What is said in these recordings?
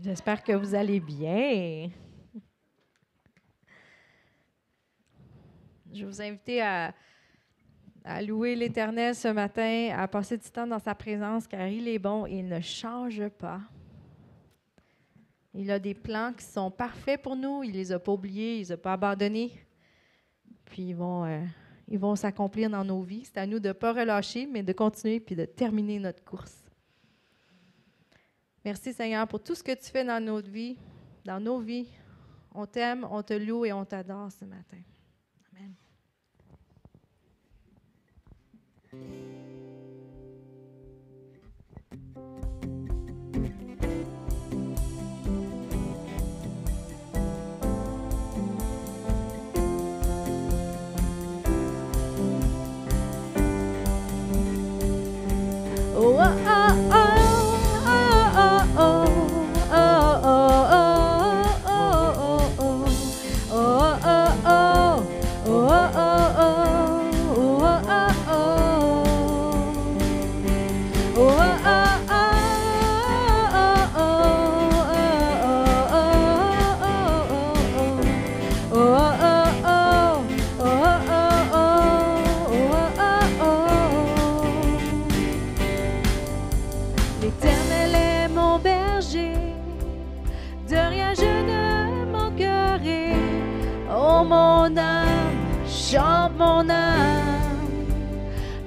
J'espère que vous allez bien. Je vous invite à louer l'Éternel ce matin, à passer du temps dans sa présence, car il est bon et il ne change pas. Il a des plans qui sont parfaits pour nous. Il ne les a pas oubliés, il ne les a pas abandonnés. Puis ils vont s'accomplir dans nos vies. C'est à nous de ne pas relâcher, mais de continuer puis de terminer notre course. Merci Seigneur pour tout ce que tu fais dans notre vie, dans nos vies. On t'aime, on te loue et on t'adore ce matin. Amen. Oh, oh, oh. Chante mon âme,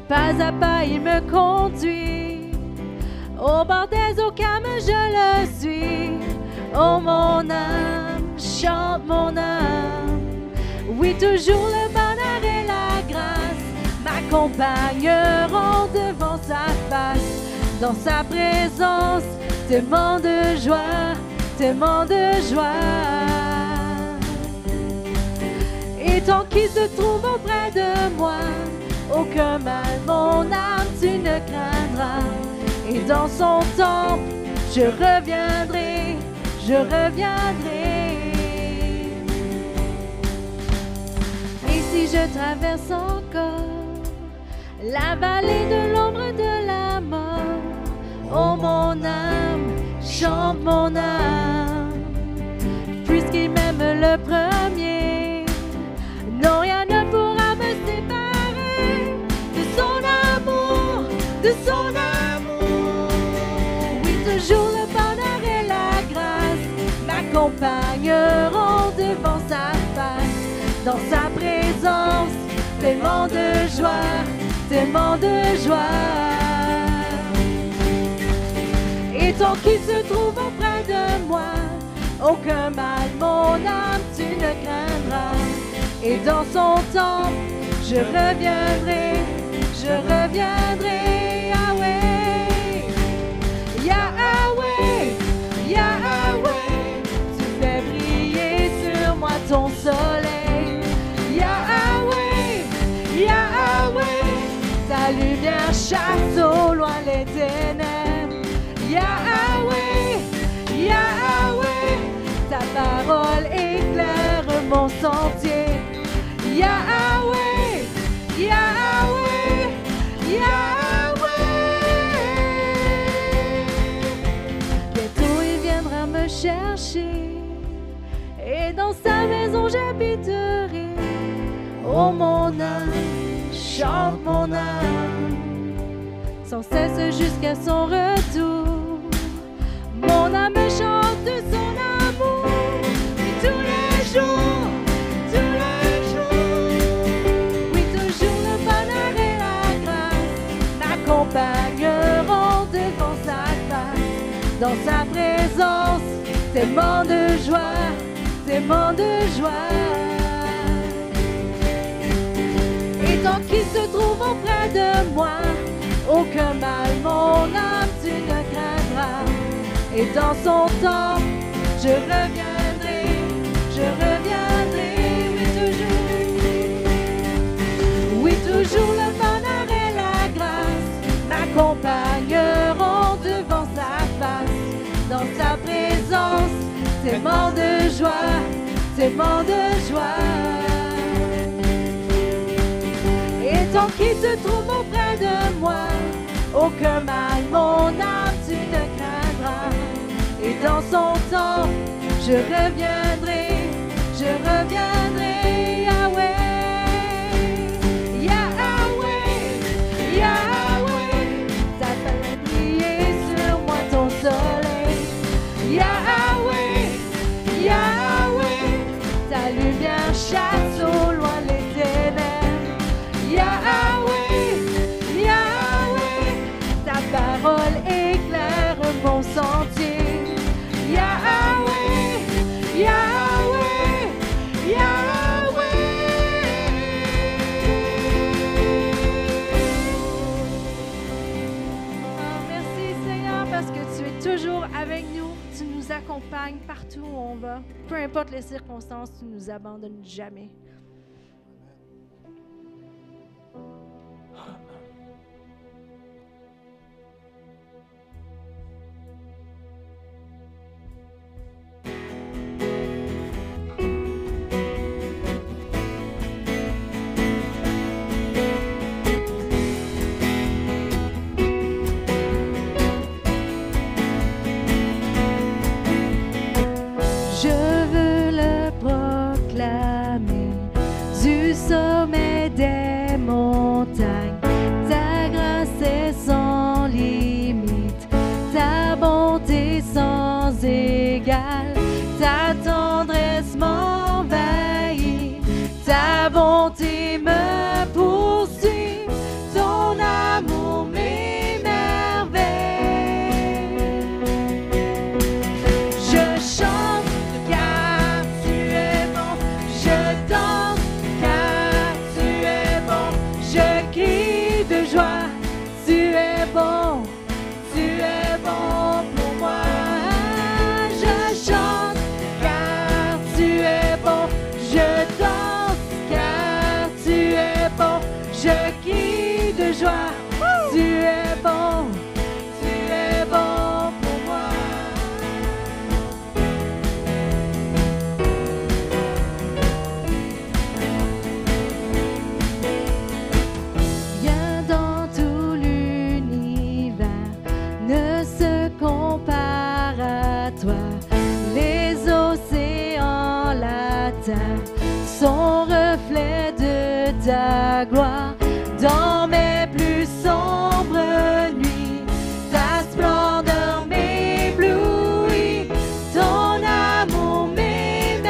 pas à pas il me conduit, au bord des eaux calmes je le suis. Oh mon âme, chante mon âme, oui toujours le bonheur et la grâce m'accompagneront devant sa face, dans sa présence, témoin de joie, témoin de joie. Et tant qu'il se trouve auprès de moi, aucun mal, mon âme, tu ne craindras. Et dans son temple, je reviendrai, je reviendrai. Et si je traverse encore la vallée de l'ombre de la mort, oh mon âme, chante mon âme, puisqu'il m'aime le premier. Non, rien ne pourra me séparer de son amour, de son amour. Oui, toujours le bonheur et la grâce m'accompagneront devant sa face, dans sa présence, tellement de joie, tellement de joie. Et tant qu'il se trouve auprès de moi, aucun mal, mon âme, tu ne craindras. Et dans son temple, je reviendrai, je reviendrai. Yahweh, Yahweh, Yahweh, tu fais briller sur moi ton soleil. Yahweh, Yahweh, ta lumière chasse au loin les ténèbres. Yahweh, Yahweh, ta parole éclaire mon sentier. Yahweh, Yahweh, Yahweh. Bientôt il viendra me chercher et dans sa maison j'habiterai. Oh mon âme, chante mon âme, sans cesse jusqu'à son retour. Mon âme chante de son amour, et tous les jours. M'accompagneront devant sa face, dans sa présence, tellement de joie, tellement de joie. Et tant qu'il se trouve auprès de moi, aucun mal, mon âme, tu ne craindras. Et dans son temps, je reviendrai, je reviendrai, oui toujours le bonheur et la grâce m'accompagneront devant sa face, dans sa présence, tellement de joie, tellement de joie. Et tant qu'il se trouve auprès de moi, aucun mal, mon âme, tu ne craindras. Et dans son temps, je reviendrai, Yahweh. Yahweh, t'as fait briller sur moi ton soleil. Yahweh, ta lumière chasse au loin les ténèbres. Yahweh, ta parole éclaire mon sentier. Yahweh. Oh, merci Seigneur parce que tu es toujours avec nous. Tu nous accompagnes partout où on va. Peu importe les circonstances, tu ne nous abandonnes jamais. Du sommet des montagnes, ta grâce est sans limite, ta bonté sans égale, ta tendresse m'envahit, ta bonté me poursuit, ton amour m'émerveille. Je chante car tu es bon, je danse car tu es bon, je crie de joie, tu es bon pour moi. Je chante car tu es bon, je danse car tu es bon, je crie de joie, tu es bon pour moi. Rien dans tout l'univers ne se compare à toi. Les océans, la terre sont reflets de ta gloire. Dans mes plus sombres nuits, ta splendeur m'éblouit, ton amour m'émerveille.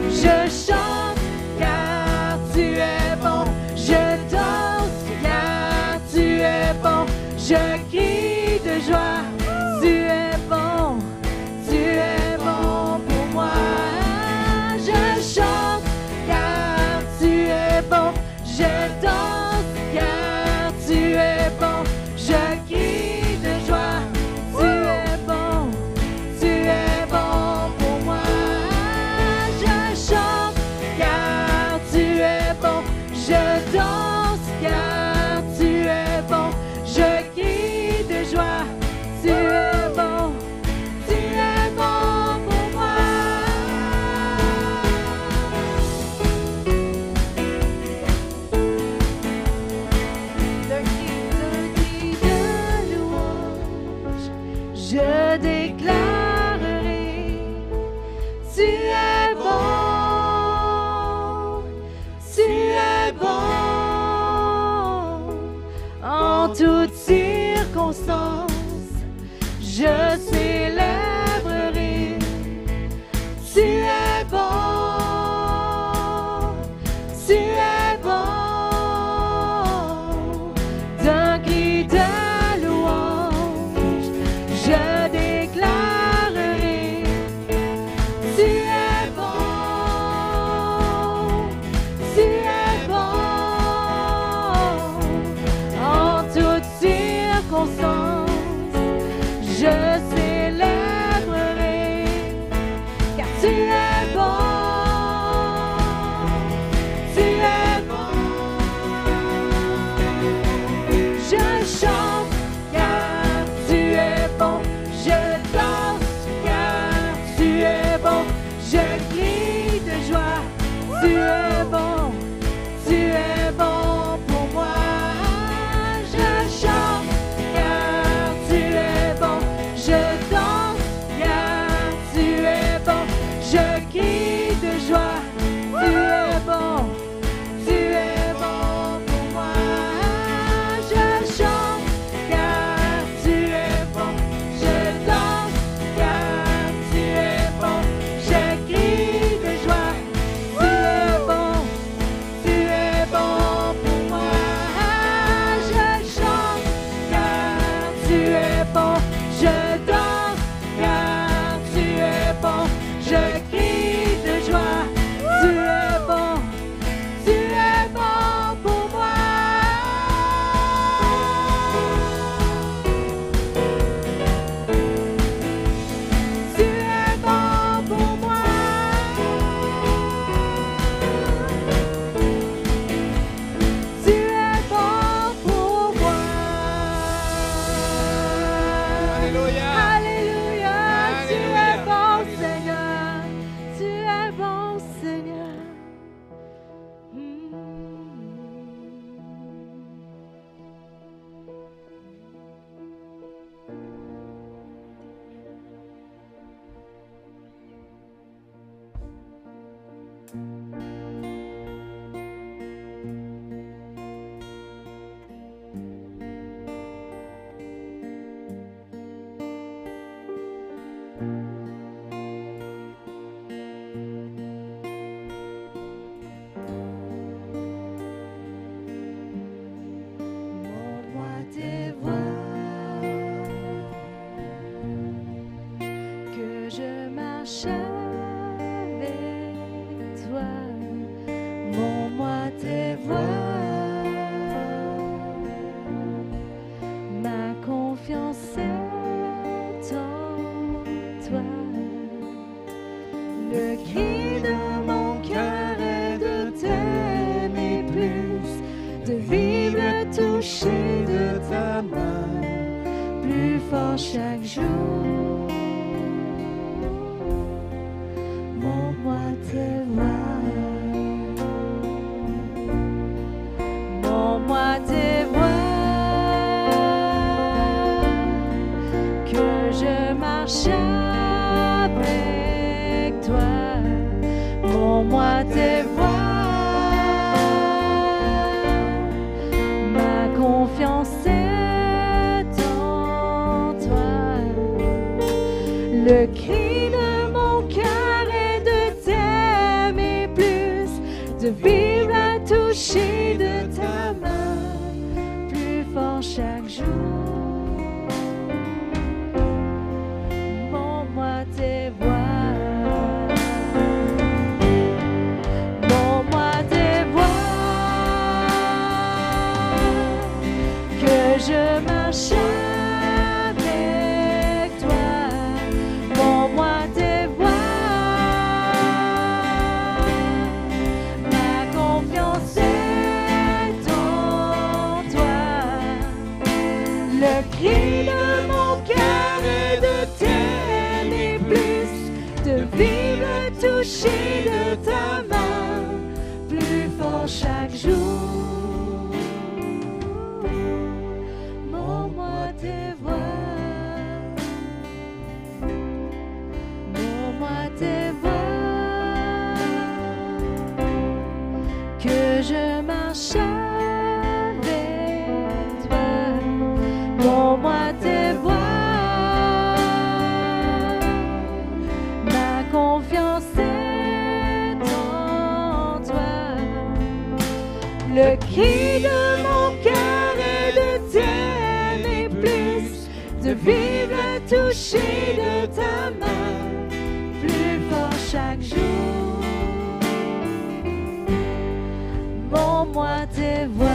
Je chante car tu es bon, je danse car tu es bon, je crie de joie, tu es bon pour moi. Je chante car tu es bon, je danse car tu es bon, je crie de joie, tu es bon pour moi. Je chante car tu es bon, je danse car tu es bon, je crie de joie, tu es bon pour moi. Le cri de louange, je déclarerai, tu es bon, en toutes circonstances, je célébrerai, tu es bon, d'un cri de louange, je déclarerai, tu es bon, en toutes circonstances, je célébrerai, car tu es bon, je chante car tu es bon, je danse car tu es bon, je crie de joie, tu es bon pour moi. Je chante car Chaque jour, montre-moi tes voix, montre-moi tes voix, que je marche avec toi, montre-moi tes voix, ma confiance est le cri de mon cœur est de t'aimer plus, de vivre à toucher de ta main, plus fort chaque jour. Montre-moi tes voix, montre-moi tes voix, que je marche cri de mon cœur est de t'aimer plus, de vivre touché de ta main, plus fort chaque jour. Montre-moi tes voix, montre-moi tes voix, que je marche montre-moi tes voix, ma confiance est en toi. Le cri de mon cœur est de t'aimer plus, de vivre touché de ta main, plus fort chaque jour. Montre-moi tes voix,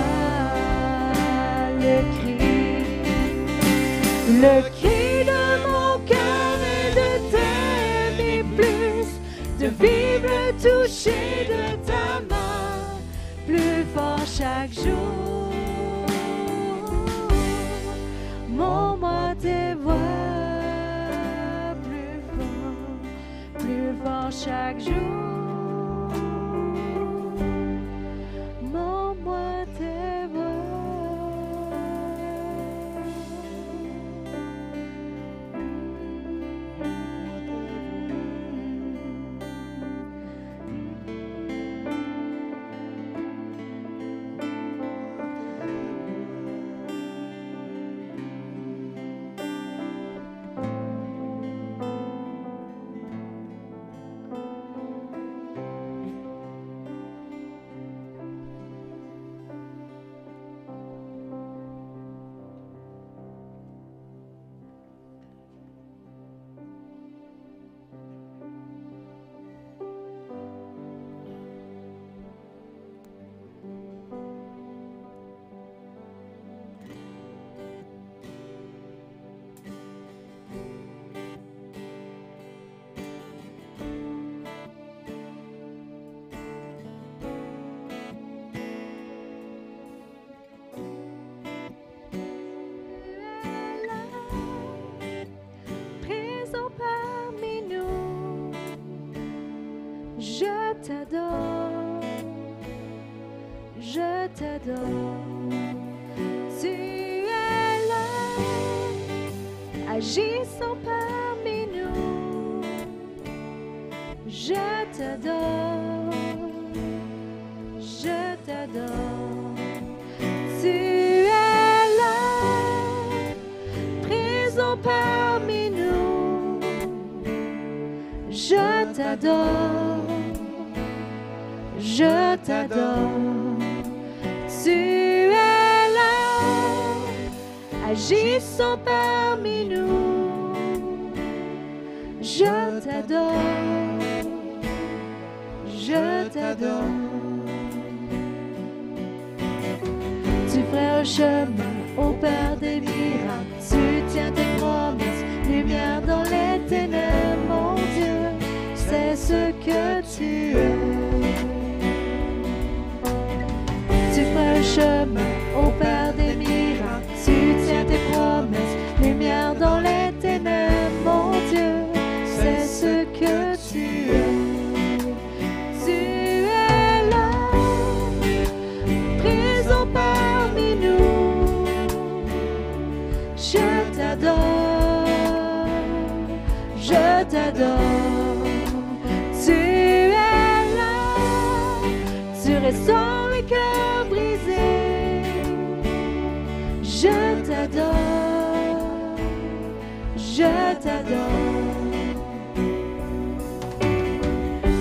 le cri de mon cœur est de t'aimer plus, de vivre touché de ta main, plus fort chaque jour. Montre-moi tes voix, plus fort chaque jour. Montre-moi tes voix. t'adore, je t'adore. Tu es là, agissant parmi nous. Je t'adore, t'adore. Tu es là, présent parmi nous. Je t'adore, je t'adore. Tu es là, agissant parmi nous. Je t'adore, je t'adore. Tu ferais un chemin au Père des miracles. Tu tiens tes promesses, lumière dans les ténèbres, mon Dieu, c'est ce que tu es. Tu ferais un chemin au Père des miracles. Tu tiens tes promesses, lumière dans les ténèbres, mon Dieu, c'est ce que tu es. Tu es là, présent parmi nous. Je t'adore, je t'adore. Tu es là, tu restaures les cœurs brisés. Je t'adore, je t'adore.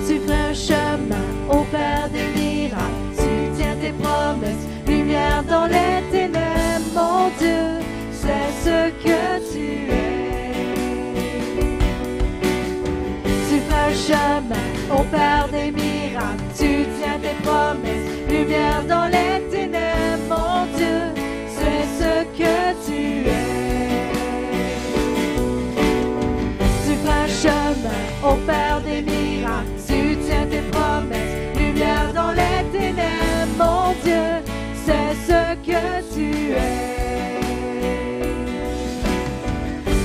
Tu fais un chemin au Père des miracles. Tu tiens tes promesses, lumière dans les ténèbres, mon Dieu, c'est ce que tu es. Tu fais un chemin au Père des miracles. Tu tiens tes promesses, lumière dans les ténèbres, mon Dieu, c'est ce que tu es. Tu fais un chemin au Père des miracles. Tu tiens tes promesses, lumière dans les ténèbres, mon Dieu, c'est ce que tu es.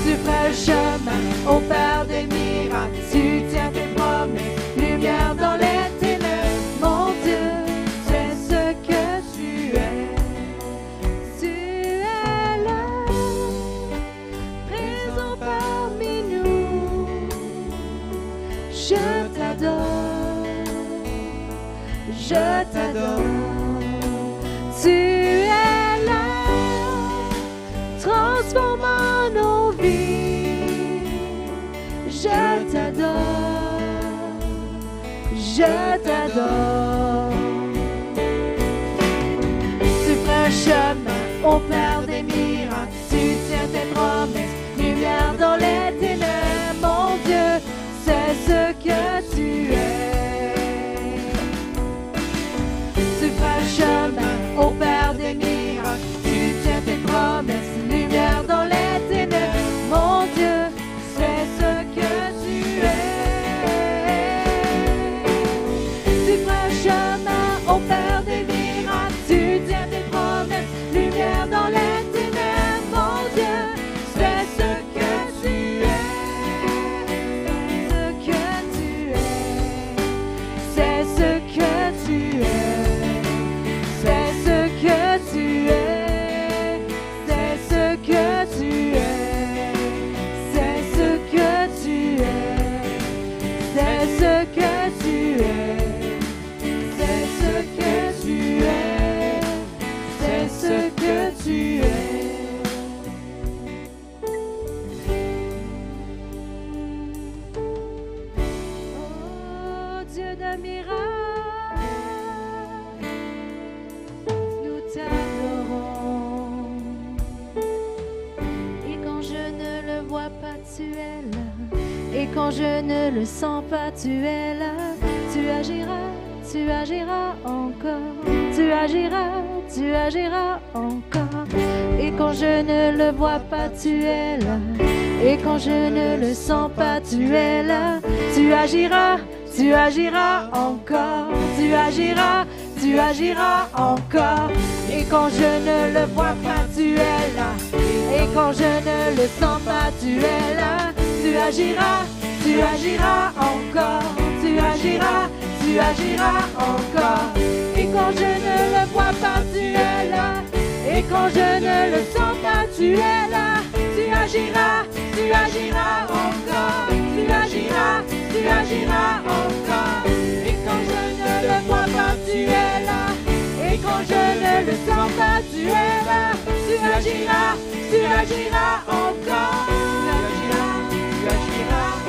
Tu fais un chemin au Père des miracles. Tu tiens tes promesses, lumière dans les ténèbres, mon Dieu, c'est ce que tu es. Tu es là, présent parmi nous. Je t'adore, je t'adore. Tu es là, transformant nos vies. Je t'adore, je t'adore. Tu fais un chemin au Père des miracles. Tu tiens tes promesses, lumière dans les ténèbres, mon Dieu, c'est ce que tu es. Tu fais un chemin au Père des miracles. Tu tiens tes promesses, lumière dans les ténèbres, mon Dieu, c'est ce que tu es. Tu fais un chemin au Père des miracles. Tu tiens tes promesses, lumière dans les ténèbres, mon Dieu, c'est ce que tu es. C'est ce que tu es. C'est ce que tu es. C'est ce que tu es. C'est ce que tu es. C'est ce que tu es. C'est ce que tu es. C'est ce que tu es. Oh Dieu de miracles, nous t'adorons. Et quand je ne le vois pas, tu es là. Et quand je ne le sens pas, tu es là. Tu agiras encore. Tu agiras encore. Et quand je ne le vois pas, tu es là. Et quand je ne le sens pas, tu es là. Tu agiras encore. Tu agiras encore. Et quand je ne le vois pas, tu es là. Et quand je ne le sens pas, tu es là. Tu agiras encore. Tu agiras encore. Et quand je ne le vois pas, tu es là. Et quand je ne le sens pas, tu es là. Tu agiras encore. Tu agiras encore. Et quand je ne le vois pas, tu es là. Et agiras encore, tu agiras encore.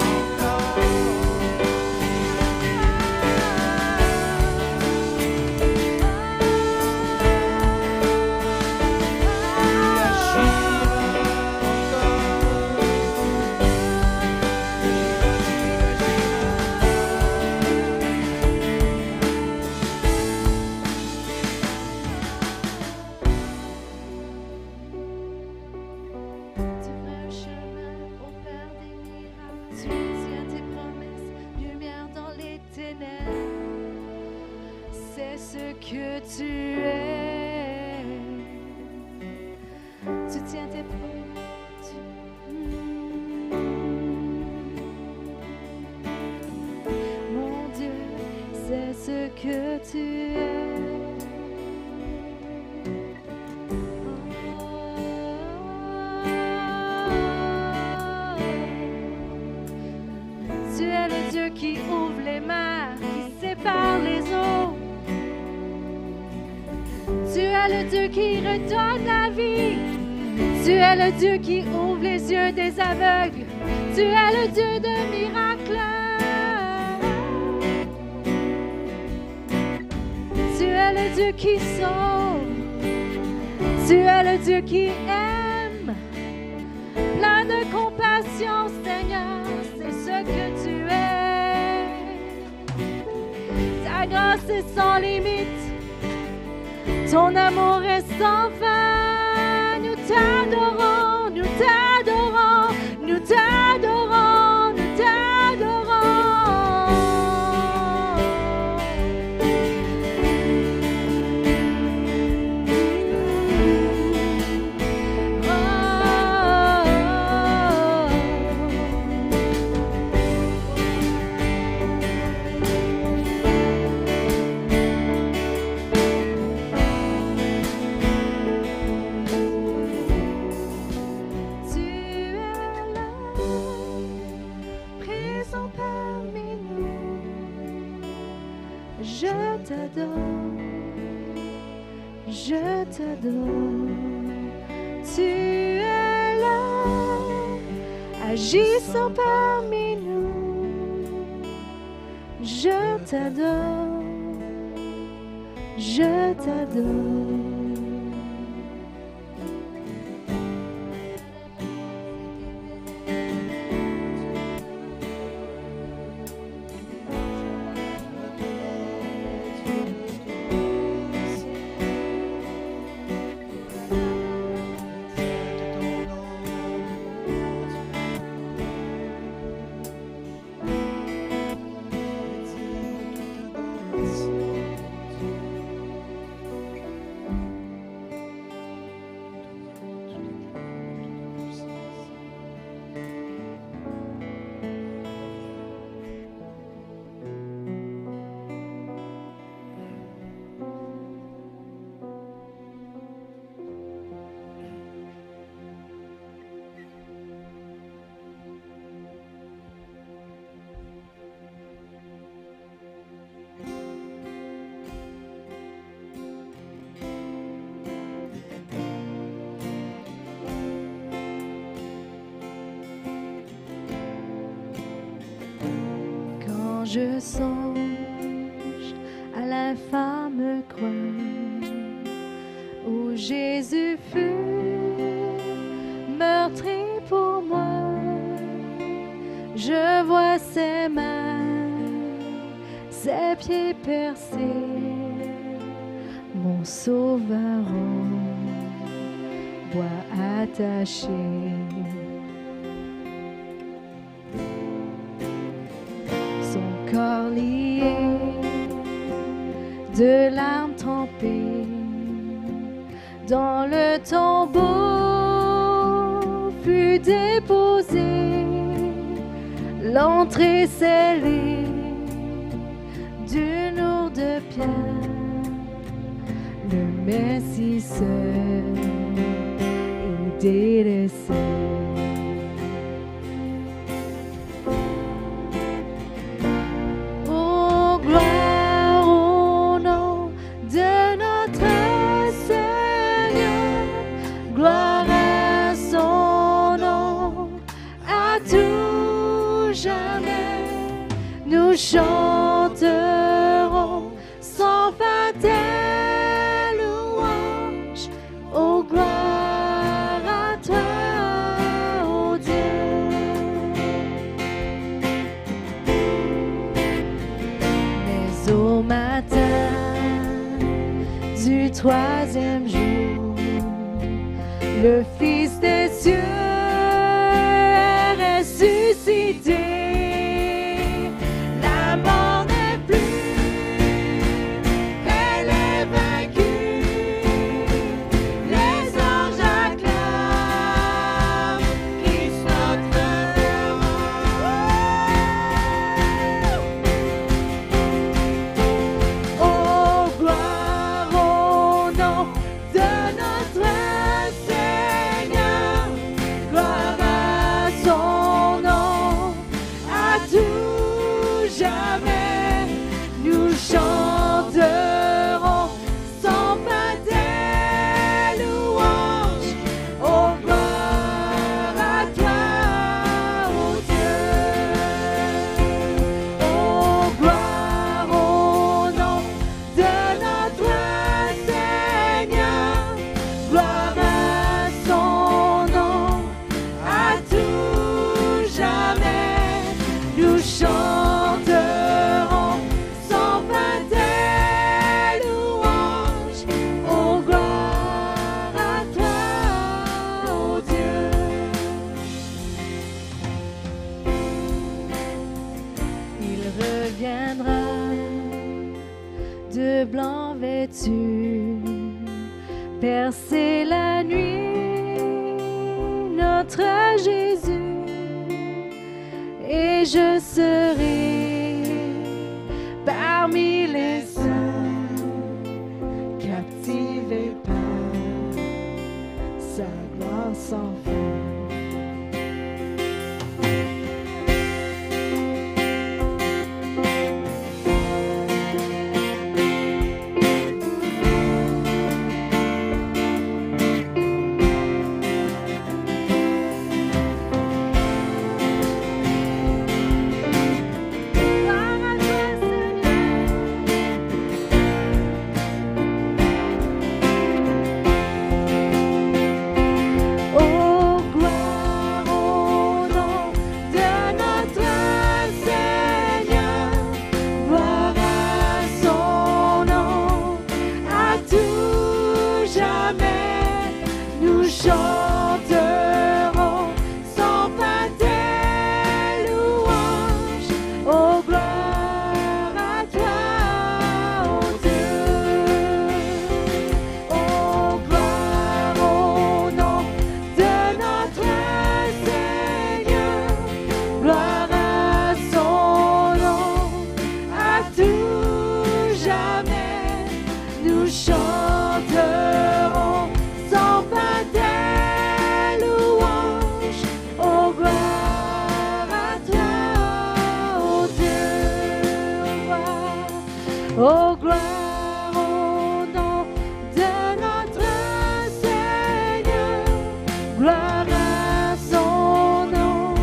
C'est ce que tu es. Tu tiens tes promesses. Mon Dieu, c'est ce que tu es. Tu es le Dieu qui ouvre les mers, qui sépare les eaux. Tu es le Dieu qui redonne la vie. Tu es le Dieu qui ouvre les yeux des aveugles. Tu es le Dieu de miracles. Tu es le Dieu qui sauve. Tu es le Dieu qui aime. Plein de compassion, Seigneur, c'est ce que tu es. Ta grâce est sans limite. Ton amour est sans fin. Nous t'adorons, nous t'adorons, nous t'adorons, nous t'adorons. Je t'adore, je t'adore. Tu es là, agissant parmi nous. Je t'adore, je t'adore. Je songe à l'infâme croix où Jésus fut meurtri pour moi. Je vois ses mains, ses pieds percés, mon sauveur au bois attaché. Corps lié, de larmes trempées, dans le tombeau fut déposé, l'entrée scellée d'une lourde pierre, le Messie seul est délaissé. Gloire à son nous chanterons sans fin tes louanges. Oh, gloire à toi, oh Dieu. Mais au matin du troisième jour, le Fils des cieux est ressuscité. La mort n'est plus, elle est vaincue. Les anges acclament Christ notre roi. Oh, gloire au nom de notre Seigneur, gloire à son nom, à tout jamais. Nous chanterons sans fin tes louanges. Oh, gloire à toi, oh Dieu. Oh, gloire au nom de notre Seigneur, gloire à son nom, à tout jamais. Nous chanterons sans fin tes louanges. Oh, gloire à toi, oh Dieu. Il reviendra de blanc vêtu, percer la nuit, notre Jésus, et je serai parmi les saints, captivé par sa gloire sans fin. Oh, gloire au nom de notre Seigneur, gloire à son nom, à tout jamais. Nous chanterons sans fin tes louanges. Oh, gloire à toi, oh Dieu. Oh, gloire au nom de notre Seigneur, gloire à son nom, à tout jamais. Nous chanterons sans fin tes louanges. Oh, gloire à toi, oh Dieu. Oh, gloire au nom de notre Seigneur, gloire à son nom,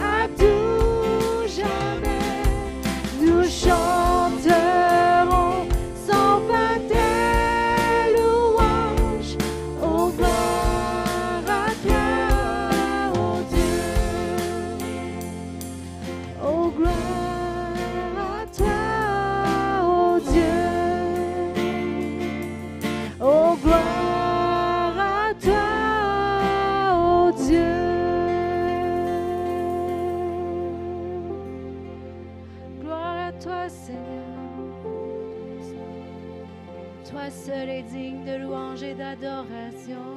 à tout jamais. Nous chanterons sans fin tes louanges. Oh, gloire à toi, oh Dieu. Oh, gloire à toi, oh Dieu. Oh, gloire à toi, oh Dieu. Gloire à toi, Seigneur. Toi seul est digne de louange et d'adoration.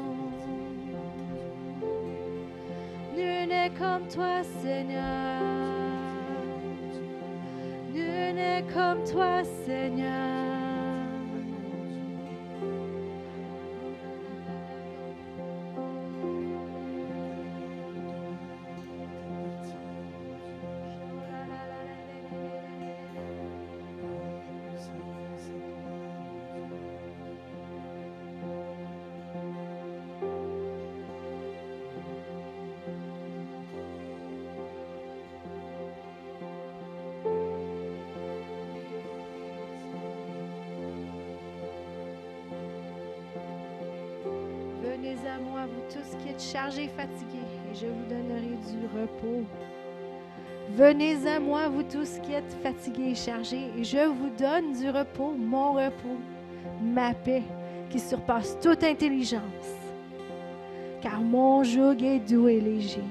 Nul n'est comme toi, Seigneur. Nul n'est comme toi, Seigneur. à moi, vous tous qui êtes chargés et fatigués, et je vous donnerai du repos. Venez à moi, vous tous qui êtes fatigués et chargés, et je vous donne du repos, ma paix, qui surpasse toute intelligence. Car mon joug est doux et léger.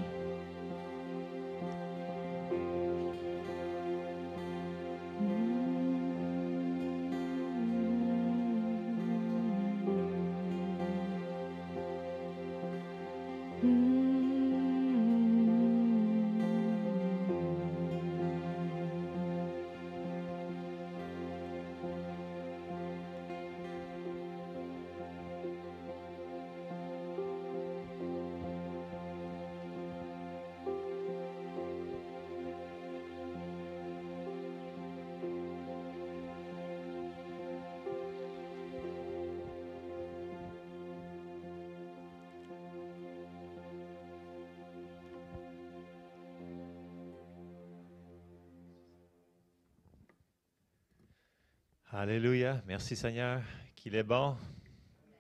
Alléluia. Merci Seigneur, qu'il est bon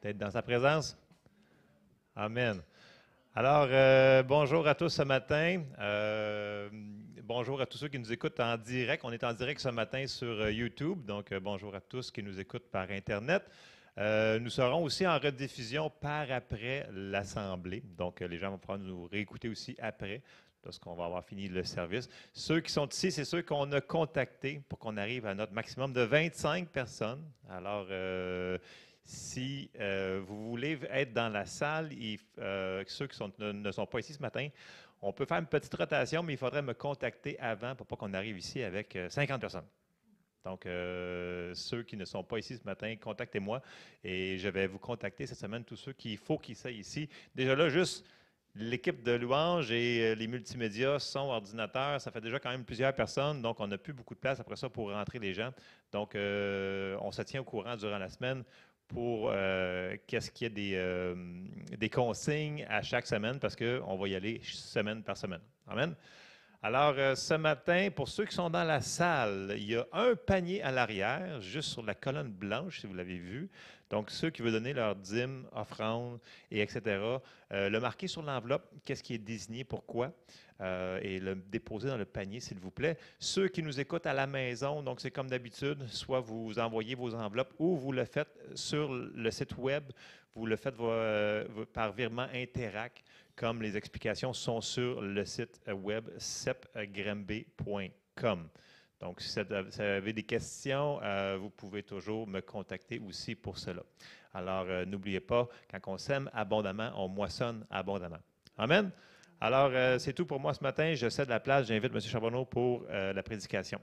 d'être dans sa présence. Amen. Alors, bonjour à tous ce matin. Bonjour à tous ceux qui nous écoutent en direct. On est en direct ce matin sur YouTube, donc bonjour à tous qui nous écoutent par Internet. Nous serons aussi en rediffusion par après l'Assemblée, donc les gens vont pouvoir nous réécouter aussi après, lorsqu'on va avoir fini le service. Ceux qui sont ici, c'est ceux qu'on a contactés pour qu'on arrive à notre maximum de 25 personnes. Alors, si vous voulez être dans la salle, ceux qui ne sont pas ici ce matin, on peut faire une petite rotation, mais il faudrait me contacter avant pour pas qu'on arrive ici avec 50 personnes. Donc, ceux qui ne sont pas ici ce matin, contactez-moi et je vais vous contacter cette semaine, tous ceux qu'il faut qu'ils soient ici. Déjà là, juste l'équipe de louanges et les multimédias, son, ordinateur, ça fait déjà quand même plusieurs personnes, donc on n'a plus beaucoup de place après ça pour rentrer les gens. Donc, on se tient au courant durant la semaine pour qu'est-ce qu'il y ait des consignes à chaque semaine parce qu'on va y aller semaine par semaine. Amen. Alors, ce matin, pour ceux qui sont dans la salle, il y a un panier à l'arrière, juste sur la colonne blanche, si vous l'avez vu. Donc, ceux qui veulent donner leur dîme, offrande, et etc., le marquer sur l'enveloppe, qu'est-ce qui est désigné, pourquoi, et le déposer dans le panier, s'il vous plaît. Ceux qui nous écoutent à la maison, donc c'est comme d'habitude, soit vous envoyez vos enveloppes ou vous le faites sur le site web, vous le faites par virement Interac, comme les explications sont sur le site web sepgramb.com. Donc, si vous avez des questions, vous pouvez toujours me contacter aussi pour cela. Alors, n'oubliez pas, quand on sème abondamment, on moissonne abondamment. Amen. Alors, c'est tout pour moi ce matin. Je cède la place. J'invite M. Charbonneau pour la prédication.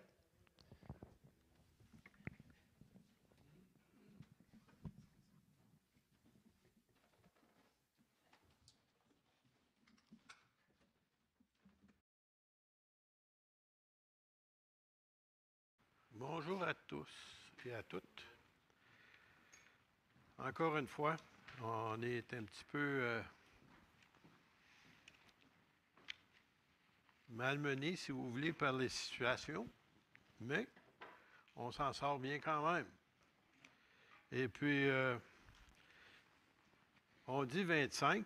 Bonjour à tous et à toutes. Encore une fois, on est un petit peu malmené, si vous voulez, par les situations, mais on s'en sort bien quand même. Et puis, on dit 25,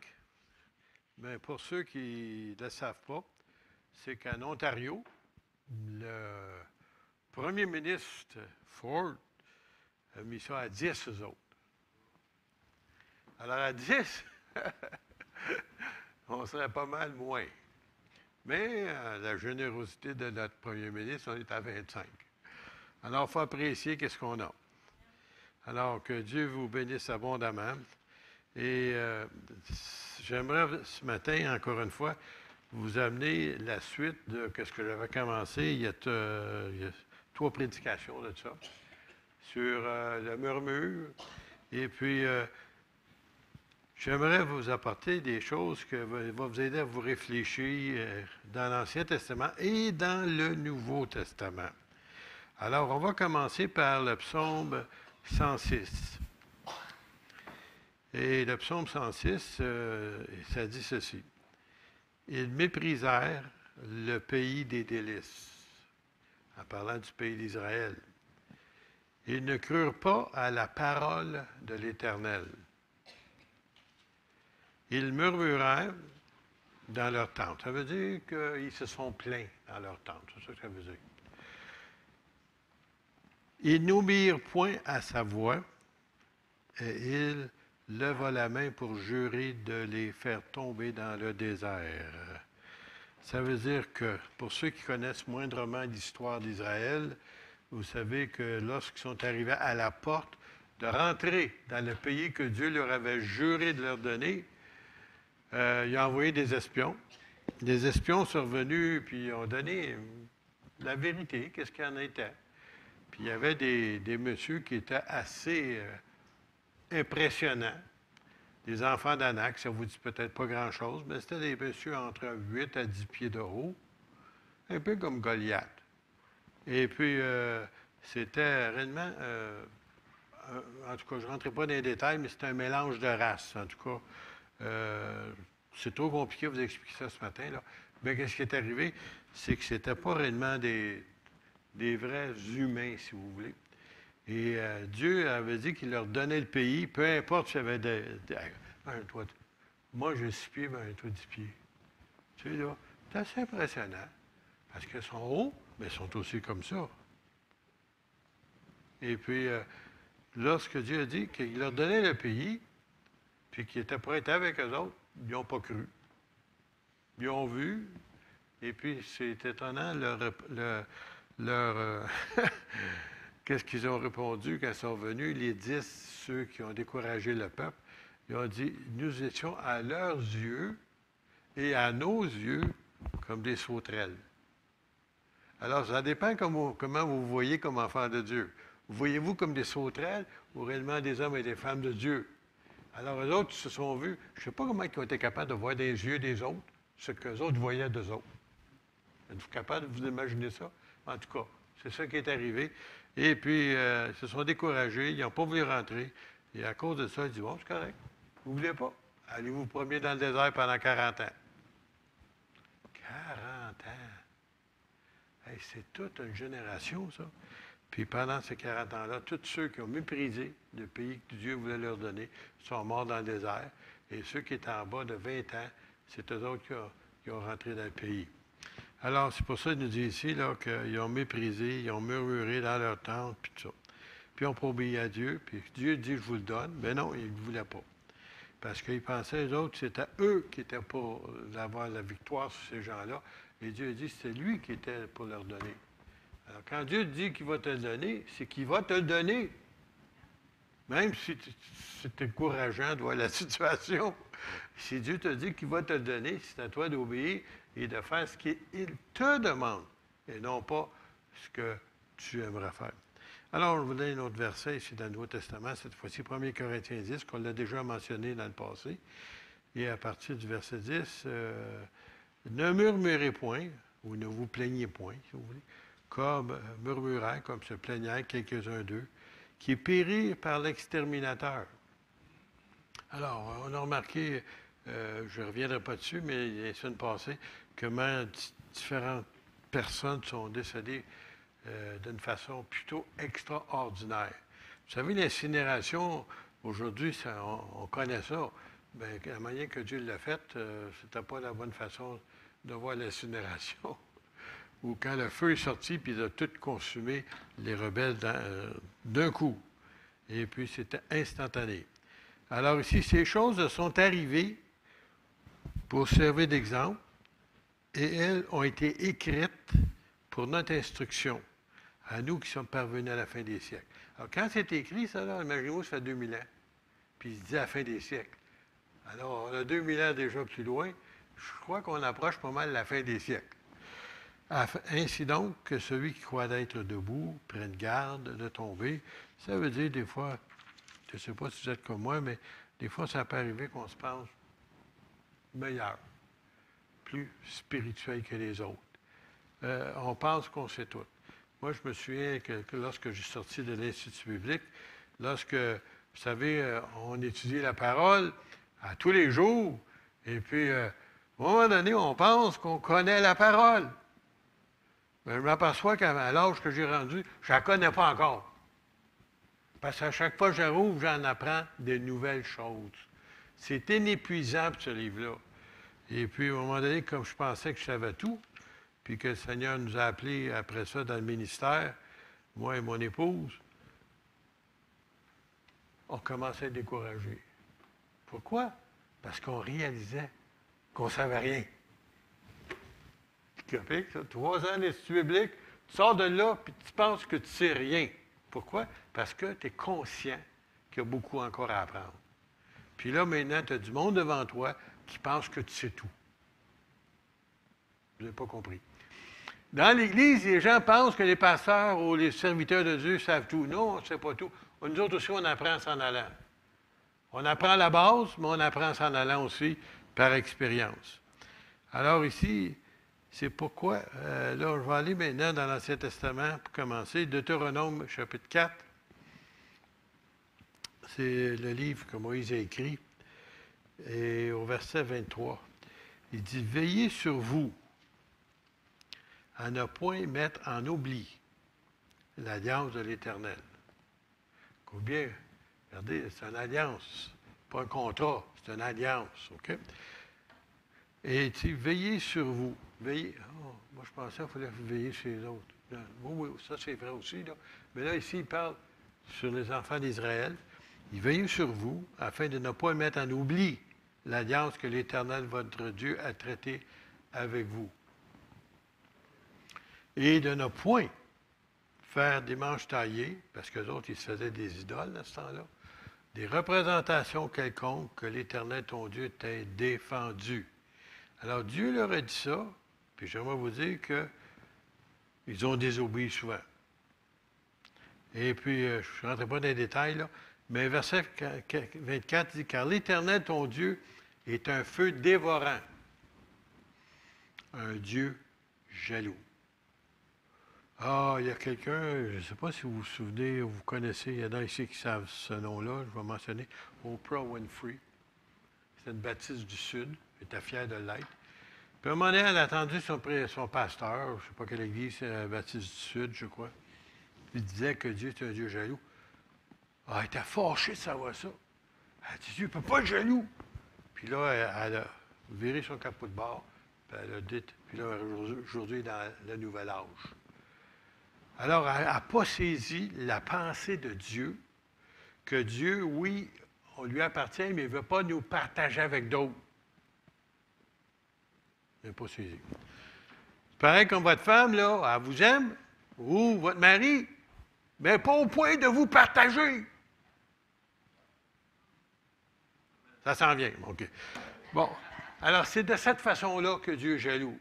mais pour ceux qui ne le savent pas, c'est qu'en Ontario, le premier ministre Ford a mis ça à 10, eux autres. Alors, à 10, on serait pas mal moins. Mais la générosité de notre premier ministre, on est à 25. Alors, il faut apprécier qu'est-ce qu'on a. Alors, que Dieu vous bénisse abondamment. Et j'aimerais ce matin, encore une fois, vous amener la suite de ce que j'avais commencé. Il y a 3 prédications de ça, sur le murmure. Et puis, j'aimerais vous apporter des choses qui vont vous aider à vous réfléchir dans l'Ancien Testament et dans le Nouveau Testament. Alors, on va commencer par le psaume 106. Et le psaume 106, ça dit ceci. « Ils méprisèrent le pays des délices », en parlant du pays d'Israël. « Ils ne crurent pas à la parole de l'Éternel. Ils murmurèrent dans leur tente. Ça veut dire qu'ils se sont plaints dans leur tente. C'est ça que ça veut dire. Ils n'obéirent point à sa voix, et il leva la main pour jurer de les faire tomber dans le désert. Ça veut dire que, pour ceux qui connaissent moindrement l'histoire d'Israël, vous savez que lorsqu'ils sont arrivés à la porte de rentrer dans le pays que Dieu leur avait juré de leur donner, il a envoyé des espions. Les espions sont revenus puis ont donné la vérité, qu'est-ce qu'il en était. Puis il y avait des messieurs qui étaient assez impressionnants. Des enfants d'Anak, ça vous dit peut-être pas grand-chose, mais c'était des messieurs entre 8 à 10 pieds de haut, un peu comme Goliath. Et puis, c'était réellement, en tout cas, je ne rentrerai pas dans les détails, mais c'était un mélange de races, en tout cas. C'est trop compliqué de vous expliquer ça ce matin, là. Mais qu'est-ce qui est arrivé? C'est que ce n'était pas réellement des vrais humains, si vous voulez. Et Dieu avait dit qu'il leur donnait le pays, peu importe s'il y avait moi, j'ai 6 pieds, ben, toi, 10 pieds. Tu sais, là, c'est assez impressionnant. Parce qu'ils sont hauts, mais ils sont aussi comme ça. Et puis, lorsque Dieu a dit qu'il leur donnait le pays, puis qu'il était prêt avec eux autres, ils n'ont pas cru. Ils ont vu, et puis c'est étonnant, qu'est-ce qu'ils ont répondu quand ils sont venus, les 10, ceux qui ont découragé le peuple, ils ont dit, nous étions à leurs yeux et à nos yeux comme des sauterelles. Alors, ça dépend comment vous voyez comme enfants de Dieu. Voyez-vous comme des sauterelles ou réellement des hommes et des femmes de Dieu? Alors, eux autres se sont vus, je ne sais pas comment ils ont été capables de voir des yeux des autres ce qu'eux autres voyaient d'eux autres. Êtes-vous capable de vous imaginer ça? En tout cas, c'est ça qui est arrivé. Et puis, ils se sont découragés, ils n'ont pas voulu rentrer. Et à cause de ça, ils disent, bon, c'est correct. Vous ne voulez pas? Allez vous promener dans le désert pendant 40 ans. 40 ans! Hey, c'est toute une génération, ça. Puis pendant ces 40 ans-là, tous ceux qui ont méprisé le pays que Dieu voulait leur donner sont morts dans le désert. Et ceux qui étaient en bas de 20 ans, c'est eux autres qui ont rentré dans le pays. Alors, c'est pour ça qu'il nous dit ici là, qu'ils ont méprisé, ils ont murmuré dans leur tente, puis tout ça. Puis ils n'ont pas obéi à Dieu, puis Dieu dit, je vous le donne. Mais non, ils ne voulaient pas. Parce qu'ils pensaient, eux autres, que c'était eux qui étaient pour avoir la victoire sur ces gens-là. Et Dieu a dit, c'est lui qui était pour leur donner. Alors, quand Dieu dit qu'il va te le donner, c'est qu'il va te le donner. Même si c'est encourageant de voir la situation. Si Dieu te dit qu'il va te le donner, c'est à toi d'obéir et de faire ce qu'il te demande, et non pas ce que tu aimerais faire. Alors, je vous donne un autre verset ici dans le Nouveau Testament, cette fois-ci, 1 Corinthiens 10, qu'on l'a déjà mentionné dans le passé. Et à partir du verset 10, ne murmurez point, ou ne vous plaignez point, si vous voulez, comme murmurant, comme se plaignant quelques-uns d'eux, qui périrent par l'exterminateur. Alors, on a remarqué, je ne reviendrai pas dessus, mais il y a la semaine passée, comment différentes personnes sont décédées d'une façon plutôt extraordinaire. Vous savez, l'incinération, aujourd'hui, on connaît ça. Bien, la manière que Dieu l'a faite, ce n'était pas la bonne façon de voir l'incinération. Ou quand le feu est sorti, puis il a tout consumé les rebelles d'un coup. Et puis, c'était instantané. Alors ici, ces choses sont arrivées pour servir d'exemple, et elles ont été écrites pour notre instruction, à nous qui sommes parvenus à la fin des siècles. Alors, quand c'est écrit, ça, là, imaginez-vous, ça fait 2000 ans. Puis il se dit à la fin des siècles. Alors, on a 2000 ans déjà plus loin. Je crois qu'on approche pas mal la fin des siècles. Ainsi donc, que celui qui croit d'être debout prenne garde de tomber. Ça veut dire, des fois, je ne sais pas si vous êtes comme moi, mais des fois, ça peut arriver qu'on se pense meilleur, plus spirituel que les autres. On pense qu'on sait tout. Moi, je me souviens que lorsque j'ai sorti de l'Institut biblique, lorsque, vous savez, on étudiait la parole à tous les jours, et puis, à un moment donné, on pense qu'on connaît la parole. Mais je m'aperçois qu'à l'âge que j'ai rendu, je ne la connais pas encore. Parce qu'à chaque fois que je rouvre, j'en apprends de nouvelles choses. C'est inépuisable, ce livre-là. Et puis, à un moment donné, comme je pensais que je savais tout, puis que le Seigneur nous a appelés après ça dans le ministère, moi et mon épouse, on commençait à être découragés. Pourquoi? Parce qu'on réalisait qu'on ne savait rien. Tu comprends ça? 3 ans d'études bibliques, tu sors de là, puis tu penses que tu ne sais rien. Pourquoi? Parce que tu es conscient qu'il y a beaucoup encore à apprendre. Puis là, maintenant, tu as du monde devant toi qui pense que tu sais tout. Vous n'avez pas compris. Dans l'Église, les gens pensent que les pasteurs ou les serviteurs de Dieu savent tout. Non, on ne sait pas tout. Nous autres aussi, on apprend en s'en allant. On apprend la base, mais on apprend en s'en allant aussi par expérience. Alors ici, c'est pourquoi, là, je vais aller maintenant dans l'Ancien Testament pour commencer. Deutéronome, chapitre 4. C'est le livre que Moïse a écrit. Et au verset 23, il dit « Veillez sur vous, à ne point mettre en oubli l'alliance de l'Éternel. » Ou bien, regardez, c'est une alliance, pas un contrat, c'est une alliance, OK? Et tu dis, veillez sur vous. Veillez. Oh, moi, je pensais qu'il fallait veiller sur les autres. Oui, ça, c'est vrai aussi, là. Mais là, ici, il parle sur les enfants d'Israël. Il veille sur vous, afin de ne pas mettre en oubli l'alliance que l'Éternel, votre Dieu, a traitée avec vous. Et de ne point faire des manches taillées, parce qu'eux autres, ils se faisaient des idoles à ce temps-là, des représentations quelconques que l'Éternel, ton Dieu, t'ait défendu. Alors, Dieu leur a dit ça, puis j'aimerais vous dire qu'ils ont désobéi souvent. Et puis, je ne rentrerai pas dans les détails, là, mais verset 24 dit « Car l'Éternel, ton Dieu, est un feu dévorant, un Dieu jaloux. » Ah, il y a quelqu'un, je ne sais pas si vous vous souvenez, ou vous connaissez, il y en a ici qui savent ce nom-là, je vais mentionner, Oprah Winfrey. C'est une baptiste du Sud, elle était fière de l'être. Puis à un moment donné, elle a entendu son pasteur, je ne sais pas quelle église, c'est la baptiste du Sud, je crois. Il disait que Dieu est un Dieu jaloux. Ah, elle était fâchée de savoir ça. Elle a dit, Dieu ne peut pas être jaloux. Puis là, elle a viré son capot de bord, puis elle a dit, puis là, aujourd'hui, dans le nouvel âge. Alors, elle n'a pas saisi la pensée de Dieu, que Dieu, oui, on lui appartient, mais il ne veut pas nous partager avec d'autres. Elle n'a pas saisi. C'est pareil comme votre femme, là, elle vous aime, ou votre mari, mais pas au point de vous partager. Ça s'en vient. OK. Bon. Alors, c'est de cette façon-là que Dieu est jaloux.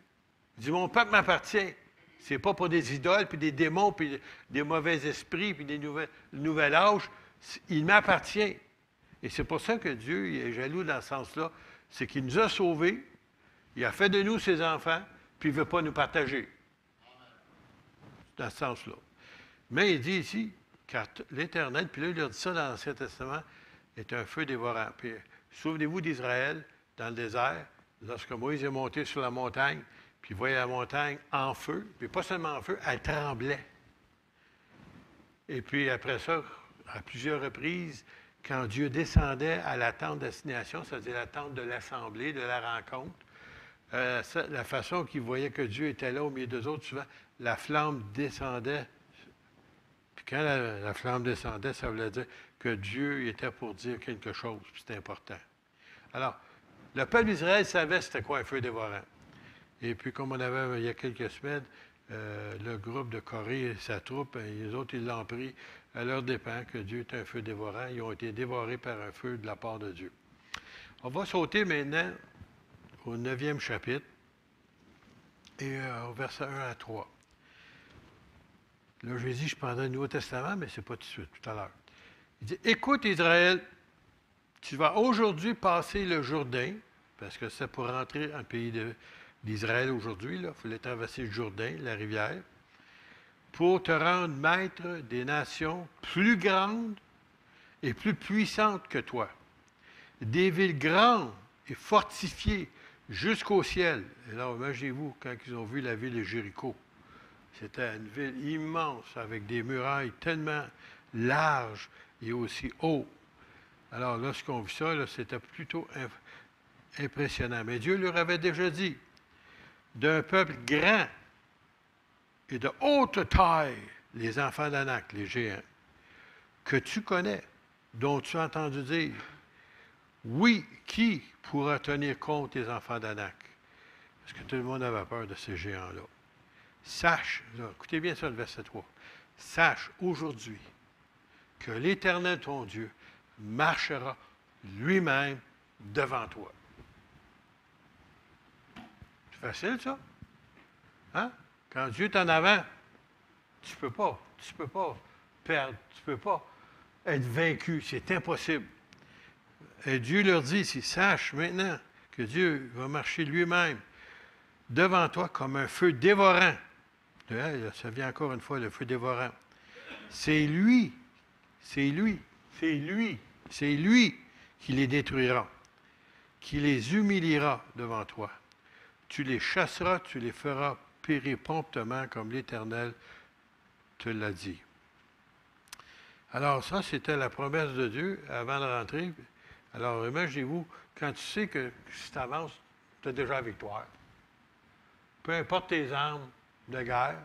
Il dit, mon peuple m'appartient. C'est pas pour des idoles, puis des démons, puis des mauvais esprits, puis des nouvel âge. Il m'appartient. Et c'est pour ça que Dieu il est jaloux dans ce sens-là. C'est qu'il nous a sauvés, il a fait de nous ses enfants, puis il ne veut pas nous partager. Dans ce sens-là. Mais il dit ici, car l'Éternel, puis là, il a dit ça dans l'Ancien Testament, est un feu dévorant. Puis, souvenez-vous d'Israël, dans le désert, lorsque Moïse est monté sur la montagne, puis il voyait la montagne en feu, puis pas seulement en feu, elle tremblait. Et puis après ça, à plusieurs reprises, quand Dieu descendait à la tente d'assignation, c'est-à-dire la tente de l'assemblée, de la rencontre, la façon qu'il voyait que Dieu était là au milieu d'eux autres, souvent, la flamme descendait. Puis quand la flamme descendait, ça voulait dire que Dieu était pour dire quelque chose, puis c'était important. Alors, le peuple d'Israël savait c'était quoi un feu dévorant. Et puis, comme on avait il y a quelques semaines, le groupe de Corée et sa troupe, les autres, ils l'ont pris à leur dépens, que Dieu est un feu dévorant. Ils ont été dévorés par un feu de la part de Dieu. On va sauter maintenant au 9e chapitre et au verset 1 à 3. Là, je dit, je prendrai le Nouveau Testament, mais ce n'est pas tout de suite, tout à l'heure. Il dit, écoute Israël, tu vas aujourd'hui passer le Jourdain, parce que c'est pour rentrer dans le pays d'Israël aujourd'hui, il fallait traverser le Jourdain, la rivière, pour te rendre maître des nations plus grandes et plus puissantes que toi. Des villes grandes et fortifiées jusqu'au ciel. Et là, imaginez-vous, quand ils ont vu la ville de Jéricho, c'était une ville immense avec des murailles tellement larges et aussi hauts. Alors, lorsqu'on vit ça, c'était plutôt impressionnant. Mais Dieu leur avait déjà dit, d'un peuple grand et de haute taille, les enfants d'Anak, les géants, que tu connais, dont tu as entendu dire, oui, qui pourra tenir compte des enfants d'Anak? Parce que tout le monde avait peur de ces géants-là. Sache, là, écoutez bien ça, le verset 3. Sache aujourd'hui que l'Éternel, ton Dieu, marchera lui-même devant toi. C'est facile, ça? Hein? Quand Dieu est en avant, tu ne peux pas perdre, tu ne peux pas être vaincu, c'est impossible. Et Dieu leur dit, sache maintenant que Dieu va marcher lui-même devant toi comme un feu dévorant. Ça vient encore une fois, le feu dévorant. C'est lui qui les détruira, qui les humiliera devant toi. Tu les chasseras, tu les feras périr promptement comme l'Éternel te l'a dit. Alors ça, c'était la promesse de Dieu avant de rentrer. Alors imaginez-vous, quand tu sais que si tu avances, tu as déjà la victoire. Peu importe tes armes de guerre.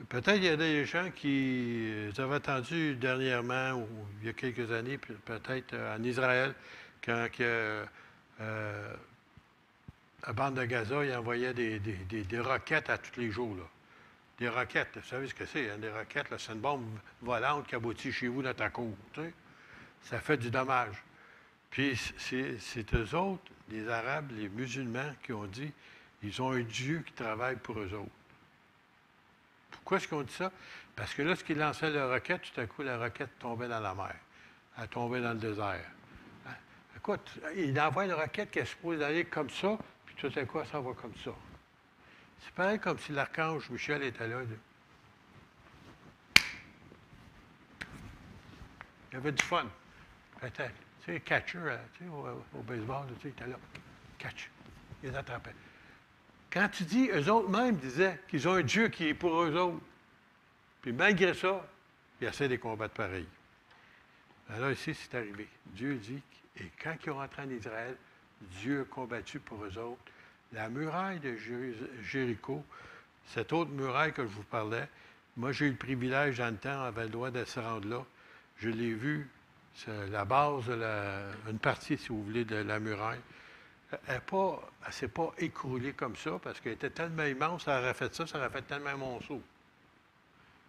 Peut-être qu'il y a des gens qui avaient entendu dernièrement, ou il y a quelques années, peut-être en Israël, quand la bande de Gaza, ils envoyaient des roquettes à tous les jours. Là. Des roquettes, vous savez ce que c'est, hein? Des roquettes, c'est une bombe volante qui aboutit chez vous dans ta cour. Tu sais? Ça fait du dommage. Puis c'est eux autres, les Arabes, les musulmans, qui ont dit, ils ont un Dieu qui travaille pour eux autres. Pourquoi est-ce qu'on dit ça? Parce que lorsqu'ils lançaient la roquette, tout à coup, la roquette tombait dans la mer. Elle tombait dans le désert. Écoute, il envoie une roquette qui est supposée aller comme ça, puis tout à coup, elle s'en va comme ça. C'est pareil comme si l'archange Michel était là. Il y avait du fun. Peut-être. Tu sais, catcher, tu sais, au baseball, tu sais, il était là. Catch. Il les attrapait. Quand tu dis, eux autres même disaient qu'ils ont un Dieu qui est pour eux autres. Puis malgré ça, ils essaient de combattre pareil. Alors ici, c'est arrivé. Dieu dit, et quand ils ont rentré en Israël, Dieu a combattu pour eux autres. La muraille de Jéricho, cette autre muraille que je vous parlais, moi j'ai eu le privilège dans le temps, on avait le droit de se rendre là. Je l'ai vu, c'est la base, une partie, si vous voulez, de la muraille. Elle ne s'est pas écroulée comme ça parce qu'elle était tellement immense, ça aurait fait ça, ça aurait fait tellement un monceau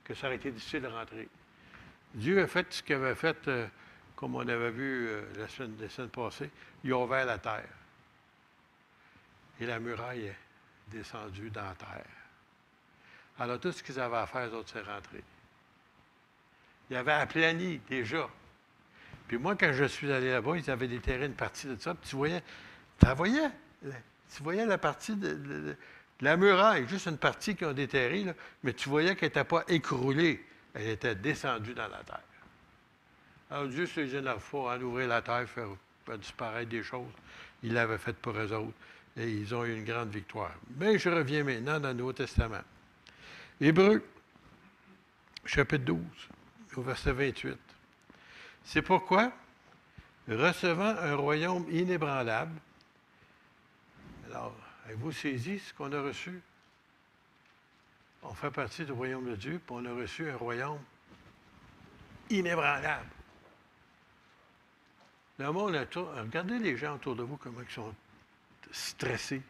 que ça aurait été difficile de rentrer. Dieu a fait ce qu'il avait fait, comme on avait vu la semaine passée, il a ouvert la terre. Et la muraille est descendue dans la terre. Alors tout ce qu'ils avaient à faire, les autres, c'est rentrer. Ils avaient aplani déjà. Puis moi, quand je suis allé là-bas, ils avaient déterré une partie de ça, puis tu voyais la partie de la muraille, juste une partie qu'ils ont déterrée, là, mais tu voyais qu'elle n'était pas écroulée, elle était descendue dans la terre. Alors Dieu se génère pas en ouvrir la terre, faire disparaître des choses. Il l'avait fait pour eux autres, et ils ont eu une grande victoire. Mais je reviens maintenant dans le Nouveau Testament. Hébreux, chapitre 12, au verset 28. C'est pourquoi, recevant un royaume inébranlable, alors, avez-vous saisi ce qu'on a reçu? On fait partie du royaume de Dieu, puis on a reçu un royaume inébranlable. Le monde, regardez les gens autour de vous, comment ils sont stressés.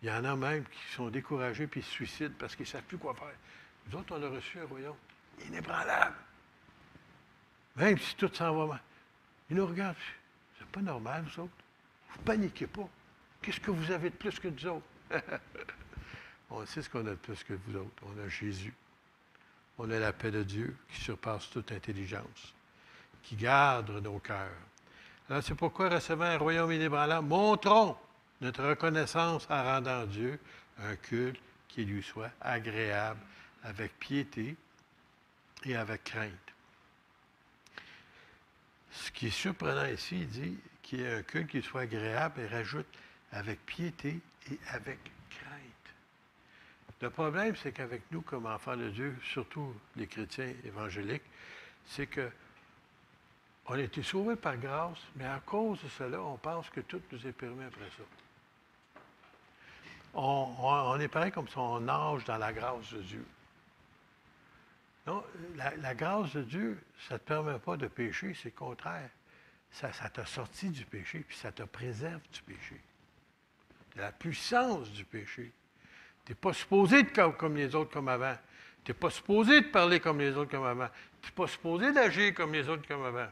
Il y en a même qui sont découragés puis ils se suicident parce qu'ils ne savent plus quoi faire. Nous autres, on a reçu un royaume inébranlable. Même si tout s'en va mal. Ils nous regardent. C'est pas normal, vous autres. Vous ne paniquez pas. Qu'est-ce que vous avez de plus que nous autres? On sait ce qu'on a de plus que vous autres. On a Jésus. On a la paix de Dieu qui surpasse toute intelligence, qui garde nos cœurs. Alors, c'est pourquoi, recevant un royaume inébranlable, montrons notre reconnaissance en rendant Dieu un culte qui lui soit agréable, avec piété et avec crainte. Ce qui est surprenant ici, il dit qu'il y ait un culte qui soit agréable et rajoute avec piété et avec crainte. Le problème, c'est qu'avec nous, comme enfants de Dieu, surtout les chrétiens évangéliques, c'est que On a été sauvés par grâce, mais à cause de cela, on pense que tout nous est permis après ça. On est pareil comme si on nage dans la grâce de Dieu. Non, la grâce de Dieu, ça ne te permet pas de pécher, c'est le contraire. Ça t'a sorti du péché, puis ça te préserve du péché. De la puissance du péché. Tu n'es pas supposé de comme les autres comme avant. Tu n'es pas supposé de parler comme les autres comme avant. Tu n'es pas supposé d'agir comme les autres comme avant.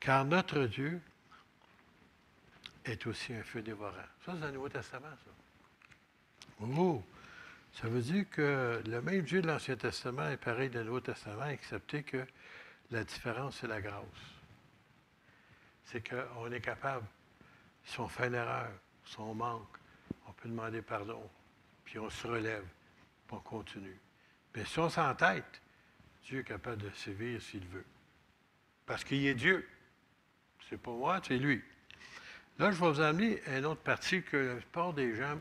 Car notre Dieu est aussi un feu dévorant. Ça, c'est dans le Nouveau Testament, ça. Oh! Ça veut dire que le même Dieu de l'Ancien Testament est pareil dans le Nouveau Testament, excepté que la différence, c'est la grâce. C'est qu'on est capable, si on fait une erreur, si on manque, on peut demander pardon, puis on se relève, puis on continue. Mais si on s'entête, Dieu est capable de sévir s'il veut. Parce qu'il est Dieu. C'est pas moi, c'est lui. Là, je vais vous amener une autre partie que la plupart des gens,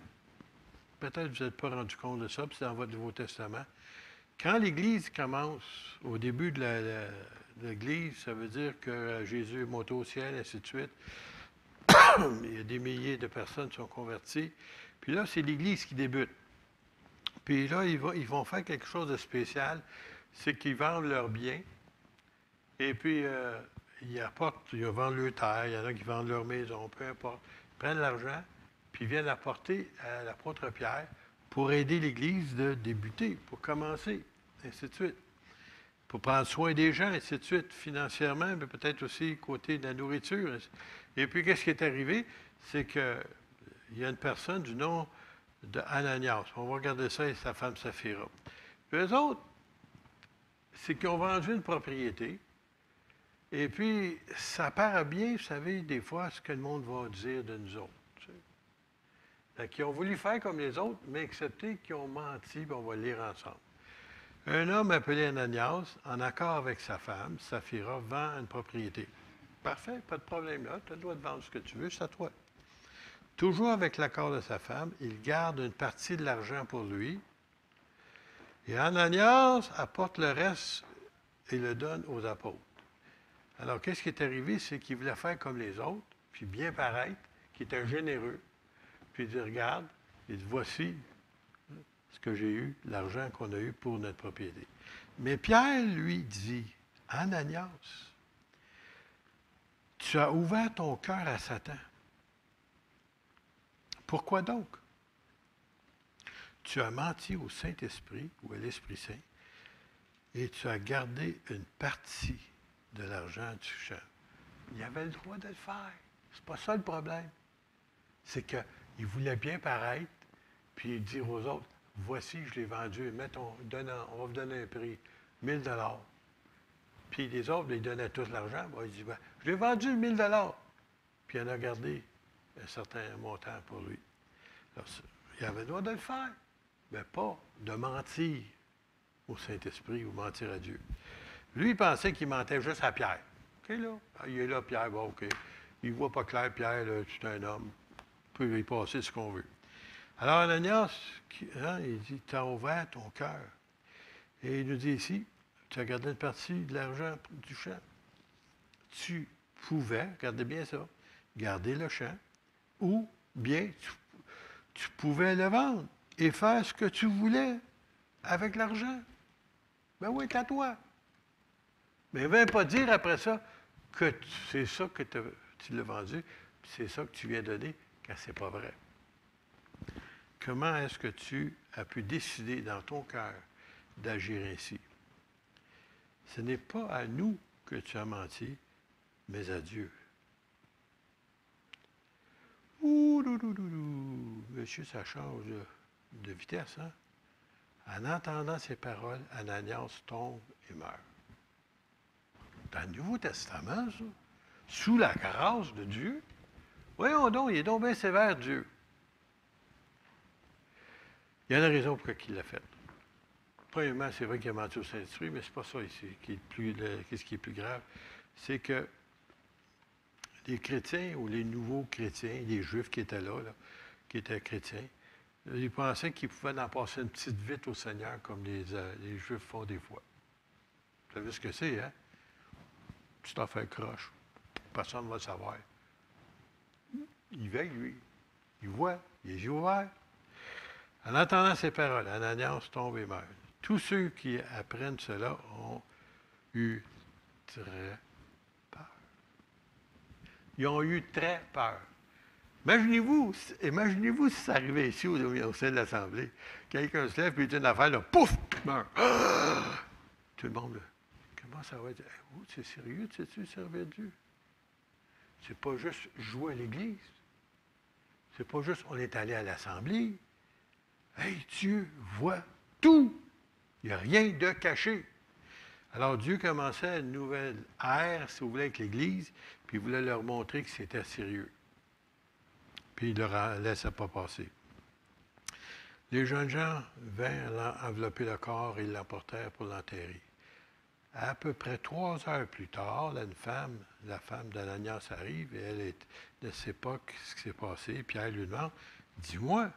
peut-être que vous n'êtes pas rendu compte de ça, puis c'est dans votre Nouveau Testament. Quand l'Église commence, au début de l'Église, ça veut dire que Jésus est monté au ciel, ainsi de suite. Il y a des milliers de personnes qui sont converties. Puis là, c'est l'Église qui débute. Puis là, ils vont faire quelque chose de spécial, c'est qu'ils vendent leurs biens. Et puis, ils vendent leur terre, il y en a qui vendent leur maison, peu importe. Ils prennent l'argent, puis ils viennent apporter à l'apôtre Pierre pour aider l'Église de débuter, pour commencer, ainsi de suite. Pour prendre soin des gens, ainsi de suite, financièrement, mais peut-être aussi côté de la nourriture. Et puis, qu'est-ce qui est arrivé? C'est qu'il y a une personne du nom d'Ananias. On va regarder ça et sa femme Saphira. Puis eux autres, c'est qu'ils ont vendu une propriété. Et puis, ça paraît bien, vous savez, des fois, ce que le monde va dire de nous autres. Tu sais. Donc, ils ont voulu faire comme les autres, mais excepté qu'ils ont menti, puis on va le lire ensemble. Un homme appelé Ananias, en accord avec sa femme, Saphira, vend une propriété. Parfait, pas de problème là, tu as le droit de vendre ce que tu veux, c'est à toi. Toujours avec l'accord de sa femme, il garde une partie de l'argent pour lui. Et Ananias apporte le reste et le donne aux apôtres. Alors, qu'est-ce qui est arrivé? C'est qu'il voulait faire comme les autres, puis bien paraître, qu'il était généreux. Puis il dit, regarde, il dit, voici ce que j'ai eu, l'argent qu'on a eu pour notre propriété. Mais Pierre lui dit, Ananias, tu as ouvert ton cœur à Satan. Pourquoi donc? Tu as menti au Saint-Esprit ou à l'Esprit Saint et tu as gardé une partie de l'argent du champ. Il avait le droit de le faire. C'est pas ça le problème. C'est qu'il voulait bien paraître, puis dire aux autres, voici, je l'ai vendu, on va vous donner un prix, 1000 $. Puis les autres, ils donnaient tout l'argent. Bon, il dit, je l'ai vendu 1000 $. Puis il en a gardé un certain montant pour lui. Alors, il avait le droit de le faire, mais pas de mentir au Saint-Esprit ou mentir à Dieu. Lui, il pensait qu'il mentait juste à Pierre. OK, là? Il est là, Pierre, bon, OK. Il ne voit pas clair, Pierre, là, c'est un homme. On peut y passer ce qu'on veut. Alors, Ananias, il dit, tu as ouvert ton cœur. Et il nous dit ici, tu as gardé une partie de l'argent du champ. Tu pouvais, regardez bien ça, garder le champ, ou bien tu pouvais le vendre et faire ce que tu voulais avec l'argent. Ben oui, c'est à toi. Mais ne viens pas dire après ça que c'est ça que tu l'as vendu, puis c'est ça que tu viens donner, quand ce n'est pas vrai. Comment est-ce que tu as pu décider dans ton cœur d'agir ainsi? Ce n'est pas à nous que tu as menti, mais à Dieu. Monsieur, ça change de vitesse, hein? En entendant ces paroles, Ananias tombe et meurt. Dans le Nouveau Testament, ça, sous la grâce de Dieu, voyons donc, il est donc bien sévère, Dieu. Il y a une raison pour laquelle il l'a fait. Premièrement, c'est vrai qu'il a menti au Saint-Esprit, mais ce n'est pas ça ici qu'est-ce qui est plus grave. C'est que les chrétiens ou les nouveaux chrétiens, les Juifs qui étaient là, qui étaient chrétiens, ils pensaient qu'ils pouvaient en passer une petite vite au Seigneur comme les Juifs font des fois. Vous savez ce que c'est, hein? Tu t'en fais croche. Personne ne va le savoir. Il veille, lui. Il voit. Il a les yeux ouverts. En entendant ces paroles, Ananias tombe et meurt. Tous ceux qui apprennent cela ont eu très peur. Ils ont eu très peur. Imaginez-vous si ça arrivait ici au sein de l'Assemblée. Quelqu'un se lève et dit une affaire, là, pouf, il meurt. Ah! Tout le monde, là, comment ça va être? Oh, c'est sérieux, tu sais-tu, servir Dieu? C'est pas juste jouer à l'Église. C'est pas juste on est allé à l'Assemblée. Hey, Dieu voit tout. Il n'y a rien de caché. Alors, Dieu commençait une nouvelle ère, si vous voulez, avec l'Église, puis il voulait leur montrer que c'était sérieux. Puis il ne leur laissait pas passer. Les jeunes gens vinrent envelopper le corps et l'emportèrent pour l'enterrer. À peu près 3 heures plus tard, la femme d'Ananias arrive et elle ne sait pas ce qui s'est passé. Pierre lui demande, « Dis-moi,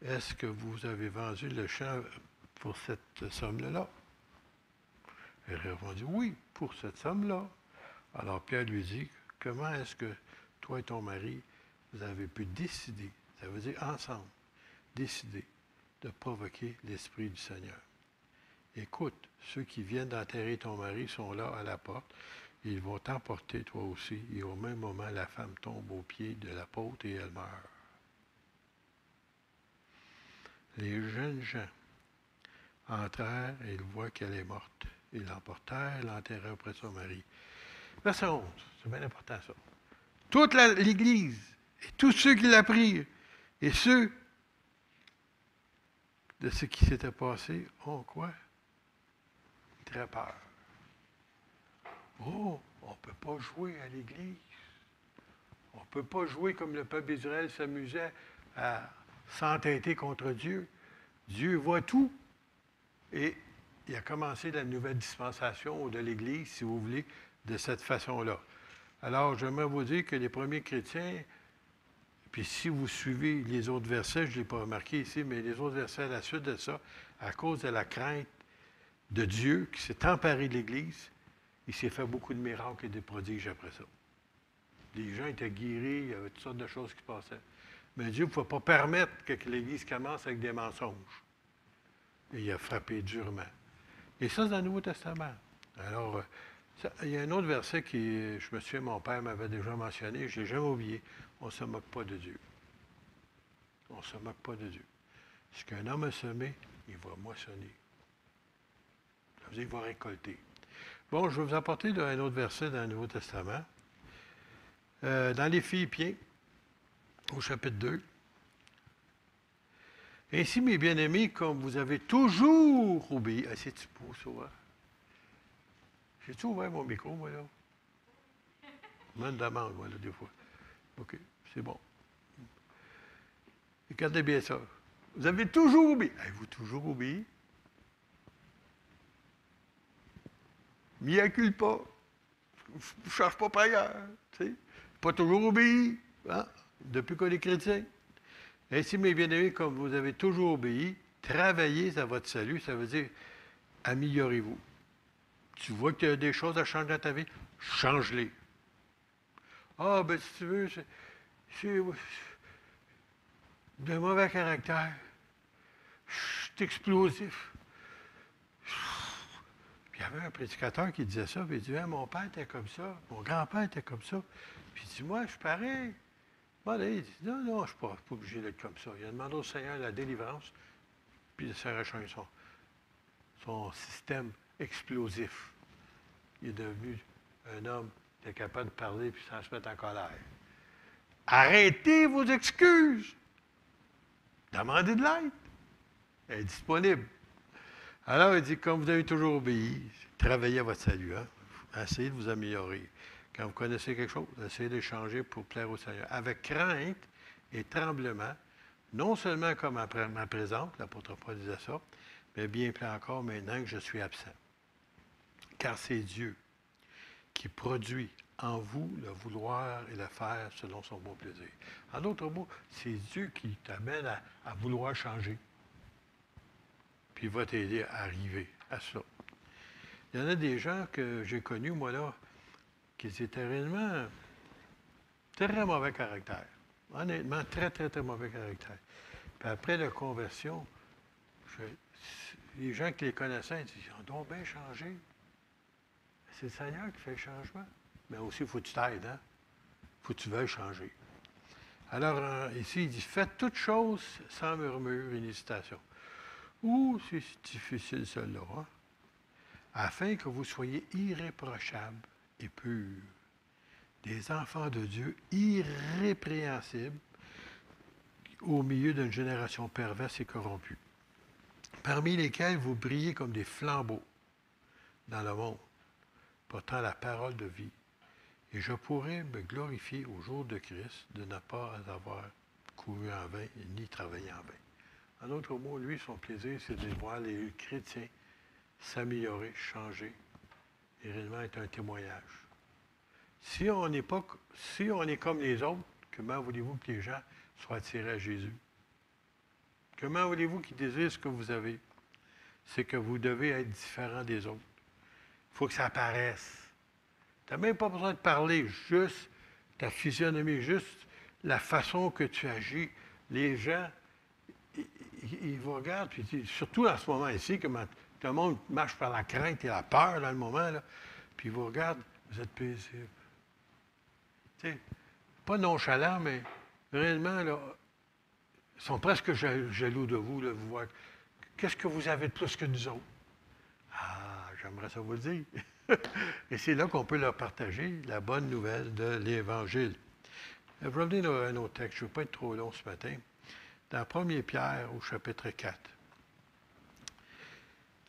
est-ce que vous avez vendu le champ pour cette somme-là? » Elle répondit, « Oui, pour cette somme-là. » Alors Pierre lui dit, « Comment est-ce que toi et ton mari, vous avez pu décider, ça veut dire ensemble, décider de provoquer l'Esprit du Seigneur? Écoute, ceux qui viennent d'enterrer ton mari sont là à la porte. Ils vont t'emporter toi aussi. Et au même moment, la femme tombe aux pieds de l'apôtre et elle meurt. Les jeunes gens entrèrent et ils voient qu'elle est morte. Ils l'emportèrent et l'enterrèrent auprès de son mari. Verset 11, c'est bien important ça. Toute l'Église et tous ceux qui l'apprirent et ceux de ce qui s'était passé ont quoi? Très peur. Oh, on ne peut pas jouer à l'Église. On ne peut pas jouer comme le peuple d'Israël s'amusait à s'entêter contre Dieu. Dieu voit tout. Et il a commencé la nouvelle dispensation de l'Église, si vous voulez, de cette façon-là. Alors, j'aimerais vous dire que les premiers chrétiens, puis si vous suivez les autres versets, je ne l'ai pas remarqué ici, mais les autres versets à la suite de ça, à cause de la crainte de Dieu qui s'est emparé de l'Église, il s'est fait beaucoup de miracles et de prodiges après ça. Les gens étaient guéris, il y avait toutes sortes de choses qui se passaient. Mais Dieu ne pouvait pas permettre que l'Église commence avec des mensonges. Et il a frappé durement. Et ça, c'est dans le Nouveau Testament. Alors, il y a un autre verset qui, je me souviens, mon père m'avait déjà mentionné, je ne l'ai jamais oublié. On ne se moque pas de Dieu. On ne se moque pas de Dieu. Ce qu'un homme a semé, il va moissonner. Ça veut dire qu'il va récolter. Bon, je vais vous apporter un autre verset dans le Nouveau Testament. Dans les Philippiens, au chapitre 2. Ainsi, mes bien-aimés, comme vous avez toujours obéi. Ah, c'est-tu beau, ça? Hein? J'ai-tu ouvert mon micro, moi, là? Je me demande, moi, là, des fois. OK, c'est bon. Regardez bien ça. Vous avez toujours obéi. Avez-vous toujours obéi? M'y accule pas. Je ne cherche pas par ailleurs. Tu sais. Pas toujours obéi. Hein? Depuis qu'on est chrétien. Ainsi, mes bien-aimés, comme vous avez toujours obéi, travaillez à votre salut. Ça veut dire améliorez-vous. Tu vois qu'il y a des choses à changer dans ta vie? Change-les. Ah, ben si tu veux, c'est de mauvais caractère. Je suis explosif. Puis il y avait un prédicateur qui disait ça, puis il disait, mon père était comme ça, mon grand-père était comme ça. Puis il dit, moi, je suis pareil. Bon, là, il dit, non, je ne suis pas obligé d'être comme ça. Il a demandé au Seigneur la délivrance, puis il s'est rechangé son système explosif. Il est devenu un homme qui est capable de parler puis sans se mettre en colère. Arrêtez vos excuses. Demandez de l'aide. Elle est disponible. Alors, il dit, comme vous avez toujours obéi, travaillez à votre salut. Hein? Essayez de vous améliorer. Quand vous connaissez quelque chose, essayez de changer pour plaire au Seigneur. Avec crainte et tremblement, non seulement comme après ma présence, l'apôtre Paul disait ça, mais bien plus encore maintenant que je suis absent. Car c'est Dieu qui produit en vous le vouloir et le faire selon son bon plaisir. En d'autres mots, c'est Dieu qui t'amène à vouloir changer. Puis il va t'aider à arriver à ça. Il y en a des gens que j'ai connus, moi, là, qui étaient réellement très mauvais caractère. Honnêtement, très, très, très mauvais caractère. Puis après la conversion, les gens qui les connaissaient, ils disent, ils ont donc bien changé. C'est le Seigneur qui fait le changement. Mais aussi, il faut que tu t'aides, hein? Il faut que tu veuilles changer. Alors, ici, il dit, faites toutes choses sans murmure et hésitation. Ouh, c'est difficile, cela, hein? Afin que vous soyez irréprochables et purs, des enfants de Dieu irrépréhensibles au milieu d'une génération perverse et corrompue, parmi lesquels vous brillez comme des flambeaux dans le monde, portant la parole de vie. Et je pourrais me glorifier au jour de Christ de ne pas avoir couru en vain ni travaillé en vain. En d'autres mots, lui, son plaisir, c'est de voir les chrétiens s'améliorer, changer, et réellement être un témoignage. Si on est comme les autres, comment voulez-vous que les gens soient attirés à Jésus? Comment voulez-vous qu'ils désirent ce que vous avez? C'est que vous devez être différent des autres. Il faut que ça apparaisse. Tu n'as même pas besoin de parler, juste ta physionomie, juste la façon que tu agis. Les gens, ils vous regardent, puis surtout en ce moment ici, comment tout le monde marche par la crainte et la peur dans le moment, là, puis ils vous regardent, vous êtes paisible. Tu sais, pas nonchalant, mais réellement, là, ils sont presque jaloux de vous, là, vous voir. Qu'est-ce que vous avez de plus que nous autres? Ah, j'aimerais ça vous le dire. Et c'est là qu'on peut leur partager la bonne nouvelle de l'Évangile. Je vais revenir à un autre texte, je ne veux pas être trop long ce matin. Dans 1 Pierre, au chapitre 4.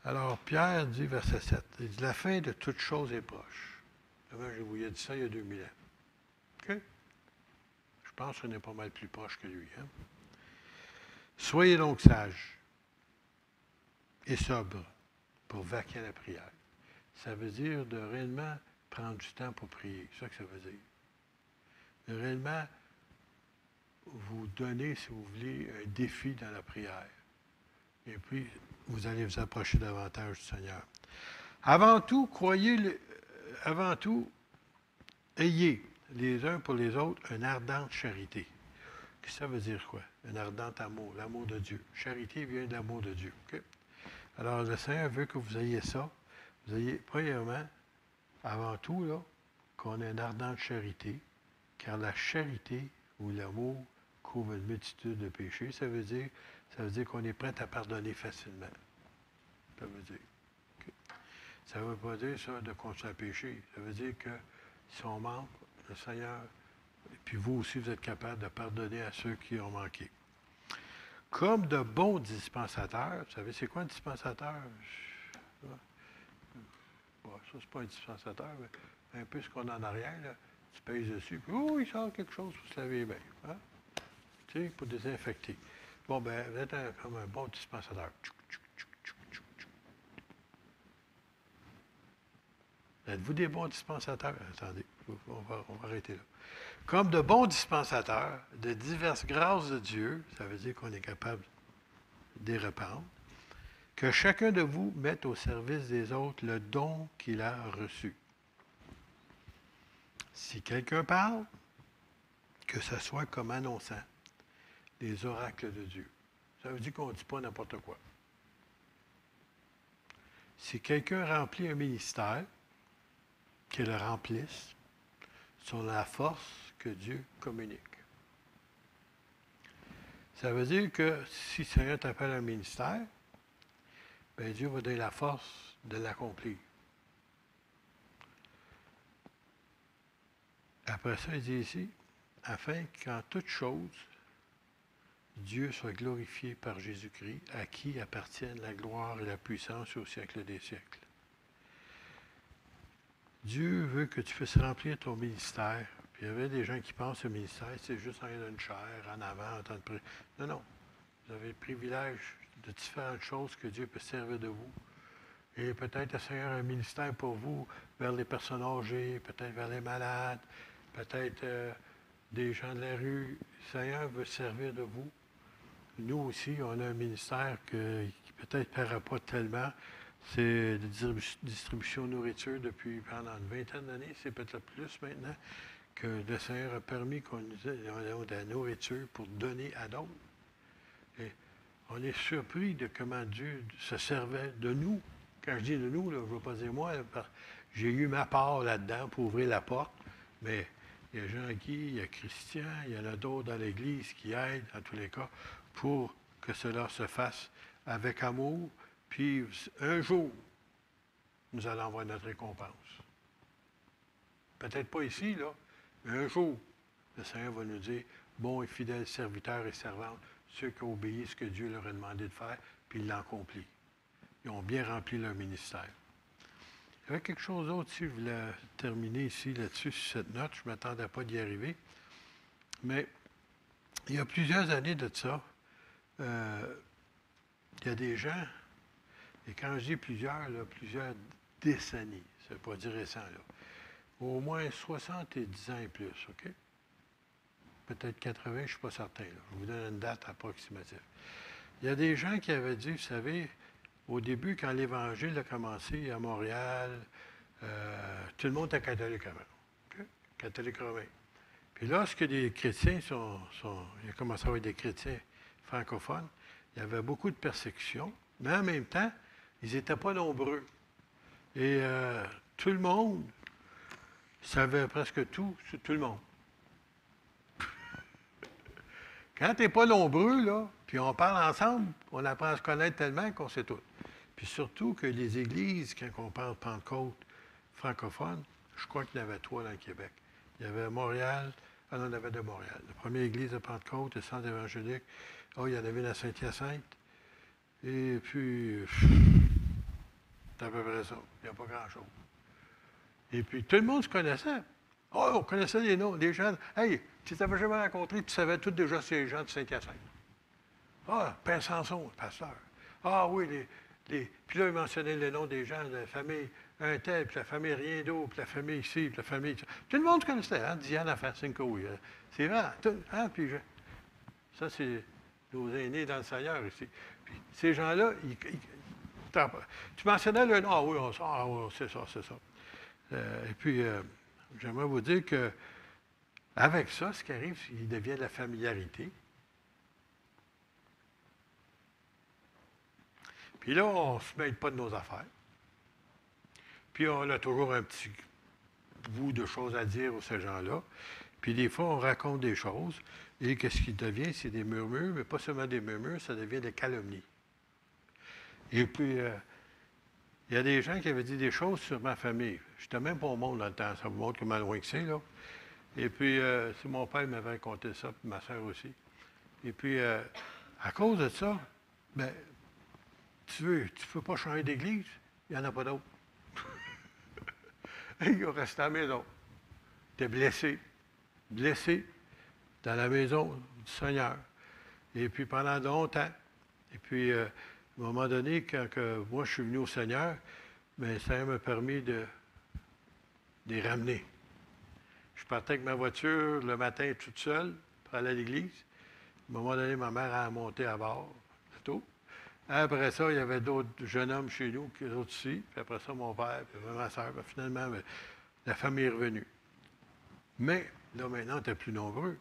Alors, Pierre dit, verset 7, il dit, la fin de toute chose est proche. Je vous ai dit ça il y a 2000 ans. OK? Je pense qu'on est pas mal plus proche que lui. Hein? Soyez donc sages et sobres pour vaquer à la prière. Ça veut dire de réellement prendre du temps pour prier. C'est ça que ça veut dire. De réellement vous donner, si vous voulez, un défi dans la prière. Et puis, vous allez vous approcher davantage du Seigneur. Avant tout, avant tout, ayez les uns pour les autres une ardente charité. Qu'est-ce que ça veut dire quoi? Un ardent amour, l'amour de Dieu. Charité vient de l'amour de Dieu. Okay? Alors, le Seigneur veut que vous ayez ça. Vous ayez, premièrement, avant tout, là, qu'on ait une ardente charité, car la charité ou l'amour couvre une multitude de péchés. Ça veut dire qu'on est prêt à pardonner facilement. Ça veut dire. Okay. Ça ne veut pas dire ça de continuer à pécher. Ça veut dire que si on manque, le Seigneur, et puis vous aussi, vous êtes capable de pardonner à ceux qui ont manqué. Comme de bons dispensateurs, vous savez, c'est quoi un dispensateur? Bon, ça, c'est pas un dispensateur, mais un peu ce qu'on a en arrière, là, tu pèses dessus, puis il sort quelque chose pour se laver bien. Hein? Tu sais, pour désinfecter. Bon, bien, vous êtes comme un bon dispensateur. Êtes-vous des bons dispensateurs? Attendez, on va arrêter là. Comme de bons dispensateurs de diverses grâces de Dieu, ça veut dire qu'on est capable de les répandre, que chacun de vous mette au service des autres le don qu'il a reçu. Si quelqu'un parle, que ce soit comme annonçant les oracles de Dieu. Ça veut dire qu'on ne dit pas n'importe quoi. Si quelqu'un remplit un ministère, qu'il le remplisse sur la force que Dieu communique. Ça veut dire que si le Seigneur t'appelle un ministère, bien Dieu va donner la force de l'accomplir. Après ça, il dit ici, afin qu'en toute chose, Dieu soit glorifié par Jésus-Christ, à qui appartiennent la gloire et la puissance au siècle des siècles. Dieu veut que tu puisses remplir ton ministère. Puis il y avait des gens qui pensent que le ministère, c'est juste en une chair, en avant, en temps de prière. Non, non. Vous avez le privilège de différentes choses que Dieu peut servir de vous. Et peut-être le Seigneur a un ministère pour vous vers les personnes âgées, peut-être vers les malades, peut-être des gens de la rue. Le Seigneur veut servir de vous. Nous aussi, on a un ministère qui peut-être ne paraît pas tellement. C'est de distribution de nourriture depuis pendant une vingtaine d'années, c'est peut-être plus maintenant, que le Seigneur a permis qu'on ait de la nourriture pour donner à d'autres. Et on est surpris de comment Dieu se servait de nous. Quand je dis de nous, là, je ne veux pas dire moi, j'ai eu ma part là-dedans pour ouvrir la porte, mais il y a Jean-Guy, il y a Christian, il y en a d'autres dans l'Église qui aident, en tous les cas, pour que cela se fasse avec amour. Puis un jour, nous allons avoir notre récompense. Peut-être pas ici, là, mais un jour, le Seigneur va nous dire, bon et fidèles serviteurs et servantes, ceux qui ont obéi à ce que Dieu leur a demandé de faire, puis ils l'ont accompli. Ils ont bien rempli leur ministère. Il y avait quelque chose d'autre ici, je voulais terminer ici là-dessus, sur cette note. Je ne m'attendais pas d'y arriver. Mais il y a plusieurs années de ça, il y a des gens, et quand je dis plusieurs, là, plusieurs décennies, ça ne veut pas dire récent, là, au moins 70 ans et plus, OK? Peut-être 80, je ne suis pas certain. Là. Je vous donne une date approximative. Il y a des gens qui avaient dit, vous savez, au début, quand l'Évangile a commencé à Montréal, tout le monde était catholique avant. Okay? Catholique romain. Puis lorsque les chrétiens il a commencé à avoir des chrétiens francophones, il y avait beaucoup de persécutions, mais en même temps, ils n'étaient pas nombreux. Et tout le monde savait presque tout sur tout le monde. Quand tu n'es pas nombreux, là, puis on parle ensemble, on apprend à se connaître tellement qu'on sait tout. Puis surtout que les églises, quand on parle Pentecôte francophone, je crois qu'il y en avait 3 dans le Québec. Il y avait Montréal, on en avait de Montréal. La première église de Pentecôte, le centre évangélique, il y en avait une à Saint-Hyacinthe. Et puis, c'est à peu près ça. Il n'y a pas grand-chose. Et puis, tout le monde se connaissait. Oh, on connaissait les noms des gens. Hey, tu ne t'avais jamais rencontré, tu savais tous déjà ces gens de Saint-Hyacinthe. Ah, Père Samson, le pasteur. Ah oui, puis là, il mentionnait les noms des gens de la famille un tel, puis la famille rien d'autre, puis la famille ici, puis la famille... Tout le monde se connaissait, hein? Diane Afasinko, oui. C'est vrai, hein? Puis ça, c'est nos aînés dans le Seigneur ici. Puis ces gens-là, tu mentionnais le nom. Ah oui, c'est ça, c'est ça. Et puis, j'aimerais vous dire que avec ça, ce qui arrive, il devient de la familiarité. Puis là, on ne se mêle pas de nos affaires. Puis on a toujours un petit bout de choses à dire aux ces gens-là. Puis des fois, on raconte des choses. Et qu'est-ce qui devient? C'est des murmures, mais pas seulement des murmures, ça devient des calomnies. Et puis, il y a des gens qui avaient dit des choses sur ma famille. Je n'étais même pas au monde dans le temps. Ça vous montre comment loin que c'est, là. Et puis, c'est mon père qui m'avait raconté ça, puis ma soeur aussi. Et puis, à cause de ça, bien, tu ne peux pas changer d'église, il n'y en a pas d'autre. Il est resté à la maison. Tu es blessé dans la maison du Seigneur. Et puis, pendant longtemps. Et puis, à un moment donné, quand moi, je suis venu au Seigneur, bien, le Seigneur m'a permis de les ramener. Je partais avec ma voiture le matin toute seule pour aller à l'église. À un moment donné, ma mère a monté à bord. C'est tout. Après ça, il y avait d'autres jeunes hommes chez nous, qui autres ici. Puis après ça, mon père, puis ma soeur. Puis finalement, la famille est revenue. Mais, là, maintenant, on était plus nombreux.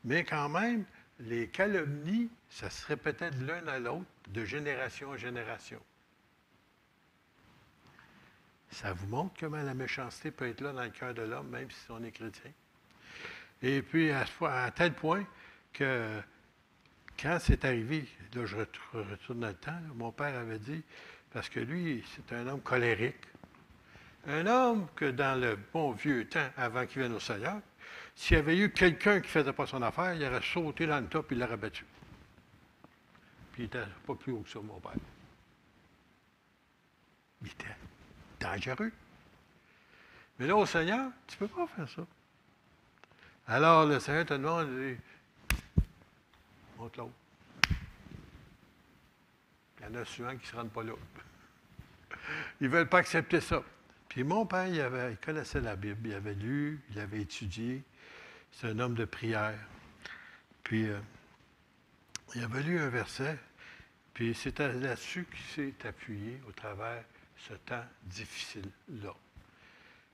Mais quand même, les calomnies, ça se répétait de l'un à l'autre, de génération en génération. Ça vous montre comment la méchanceté peut être là dans le cœur de l'homme, même si on est chrétien. Et puis, à tel point que quand c'est arrivé, là, je retourne dans le temps, là, mon père avait dit, parce que lui, c'est un homme colérique. Un homme que dans le bon vieux temps, avant qu'il vienne au Seigneur, s'il y avait eu quelqu'un qui ne faisait pas son affaire, il aurait sauté dans le top et il l'aurait battu. Puis il n'était pas plus haut que ça, mon père. Il était dangereux. Mais là, au Seigneur, tu ne peux pas faire ça. Alors, le Seigneur te demande, il dit, monte l'autre. Il y en a souvent qui ne se rendent pas là. Ils ne veulent pas accepter ça. Puis mon père, il connaissait la Bible, il avait lu, il avait étudié. C'est un homme de prière. Puis, il avait lu un verset, puis c'est là-dessus qu'il s'est appuyé au travers ce temps difficile-là.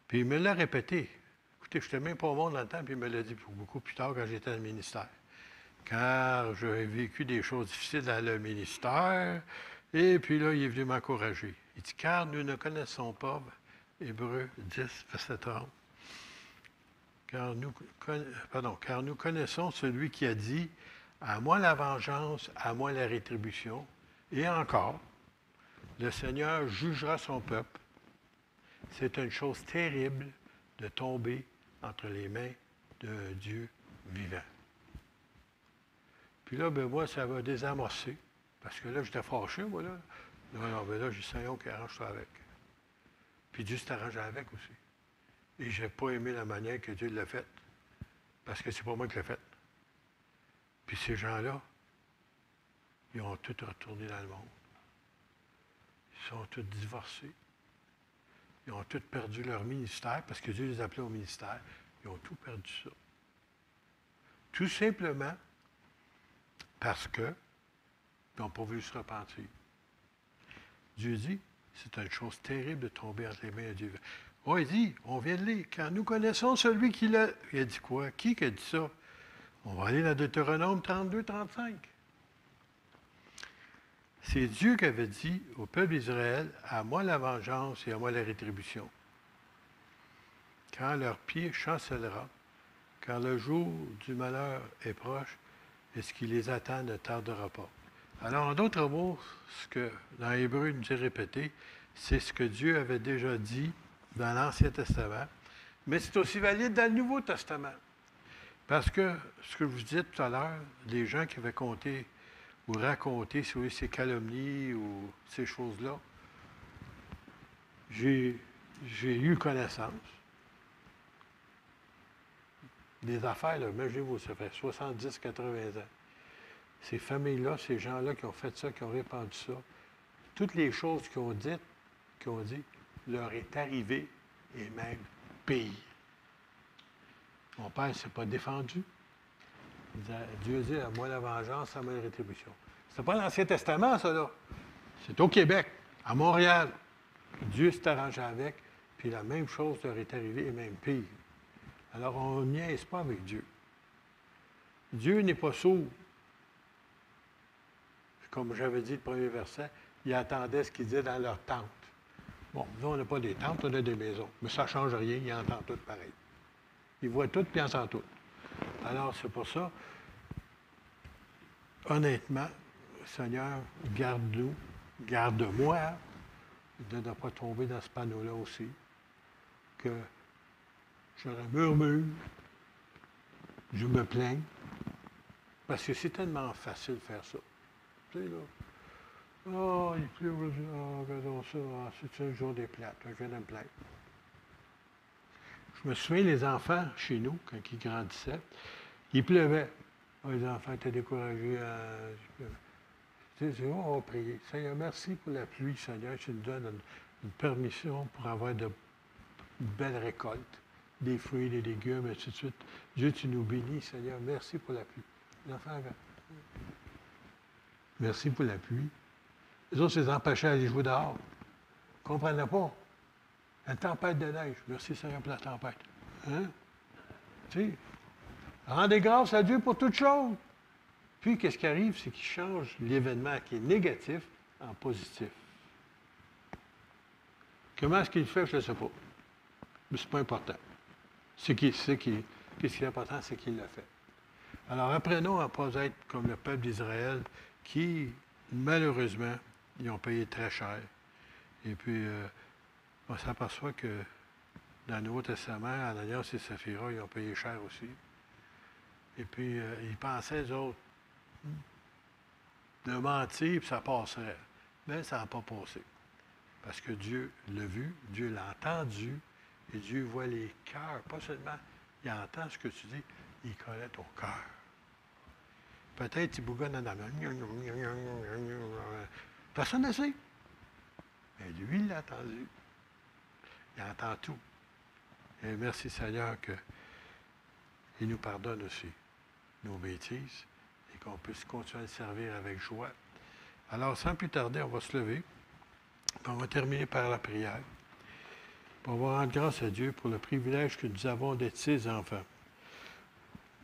Puis il me l'a répété. Écoutez, je n'étais même pas au monde dans le temps, puis il me l'a dit beaucoup plus tard quand j'étais dans le ministère. Car j'ai vécu des choses difficiles dans le ministère, et puis là, il est venu m'encourager. Il dit, car nous ne connaissons pas, Hébreux 10, verset 30, car nous connaissons celui qui a dit, à moi la vengeance, à moi la rétribution, et encore, le Seigneur jugera son peuple. C'est une chose terrible de tomber entre les mains d'un Dieu vivant. Puis là, ben moi, ça va désamorcer. Parce que là, j'étais fâché, moi, là. Non, ben là, j'ai dit, Seigneur, qui arrange ça avec. Puis Dieu s'est arrangé avec aussi. Et je n'ai pas aimé la manière que Dieu l'a faite. Parce que c'est pas moi qui l'ai faite. Puis ces gens-là, ils ont tous retourné dans le monde. Ils sont tous divorcés. Ils ont tous perdu leur ministère, parce que Dieu les appelait au ministère. Ils ont tout perdu ça. Tout simplement parce qu'ils n'ont pas voulu se repentir. Dieu dit, c'est une chose terrible de tomber entre les mains de Dieu. Oh, il dit, on vient de lire, quand nous connaissons celui qui l'a... Il a dit quoi? Qui a dit ça? On va aller dans Deutéronome 32, 35. C'est Dieu qui avait dit au peuple d'Israël, à moi la vengeance et à moi la rétribution. Quand leur pied chancellera, quand le jour du malheur est proche, et ce qui les attend ne tardera pas. Alors, en d'autres mots, ce que dans Hébreu nous est répété, c'est ce que Dieu avait déjà dit dans l'Ancien Testament, mais c'est aussi valide dans le Nouveau Testament. Parce que, ce que je vous disais tout à l'heure, les gens qui avaient compté ou raconté sur ces calomnies ou ces choses-là, j'ai eu connaissance des affaires, là, imaginez-vous, ça fait 70, 80 ans. Ces familles-là, ces gens-là qui ont fait ça, qui ont répandu ça, toutes les choses qu'ils ont dit, leur est arrivé et même pire. Mon père ne s'est pas défendu. Dieu dit, à moi la vengeance, à moi la rétribution. Ce n'est pas l'Ancien Testament, ça, là. C'est au Québec, à Montréal. Dieu s'est arrangé avec, puis la même chose leur est arrivée et même pire. Alors, on ne niaise pas avec Dieu. Dieu n'est pas sourd. Comme j'avais dit le premier verset, il attendait ce qu'il disait dans leur tente. Bon, nous, on n'a pas des tentes, on a des maisons. Mais ça ne change rien, il entend tout pareil. Il voit tout, puis il entend tout. Alors, c'est pour ça, honnêtement, Seigneur, garde-nous, garde-moi de ne pas tomber dans ce panneau-là aussi. Que je murmure, je me plains, parce que c'est tellement facile de faire ça. Tu sais, là, oh, il pleut aujourd'hui, oh, regardons ça, oh, c'est un jour des plates, je viens de me plaindre. Je me souviens, les enfants, chez nous, quand ils grandissaient, il pleuvait. Oh, les enfants étaient découragés. Tu sais, on va prier. Seigneur, merci pour la pluie, Seigneur, tu nous donnes une permission pour avoir une belle récolte. Des fruits, des légumes, et ainsi de suite. Dieu, tu nous bénis, Seigneur. Merci pour la pluie. L'enfant, merci pour la pluie. Les autres, les empêchaient d'aller jouer dehors. Ils ne comprenaient pas. Une tempête de neige. Merci, Seigneur, pour la tempête. Hein? Tu sais, rendez grâce à Dieu pour toutes choses. Puis, qu'est-ce qui arrive? C'est qu'il change l'événement qui est négatif en positif. Comment est-ce qu'il le fait? Je ne sais pas. Mais ce n'est pas important. Qu'est-ce qui est important, c'est qu'il l'a fait. Alors, apprenons à ne pas être comme le peuple d'Israël qui, malheureusement, ils ont payé très cher. Et puis, on s'aperçoit que dans le Nouveau Testament, Ananias et Saphira, ils ont payé cher aussi. Et puis, ils pensaient, eux autres, de mentir, puis ça passerait. Mais ça n'a pas passé. Parce que Dieu l'a vu, Dieu l'a entendu, et Dieu voit les cœurs. Pas seulement, il entend ce que tu dis, il connaît ton cœur. Peut-être il bougonne en avant. Personne ne sait. Mais lui, il l'a entendu. Il entend tout. Et merci Seigneur qu'il nous pardonne aussi nos bêtises et qu'on puisse continuer à le servir avec joie. Alors, sans plus tarder, on va se lever. On va terminer par la prière. On va rendre grâce à Dieu pour le privilège que nous avons d'être ses enfants.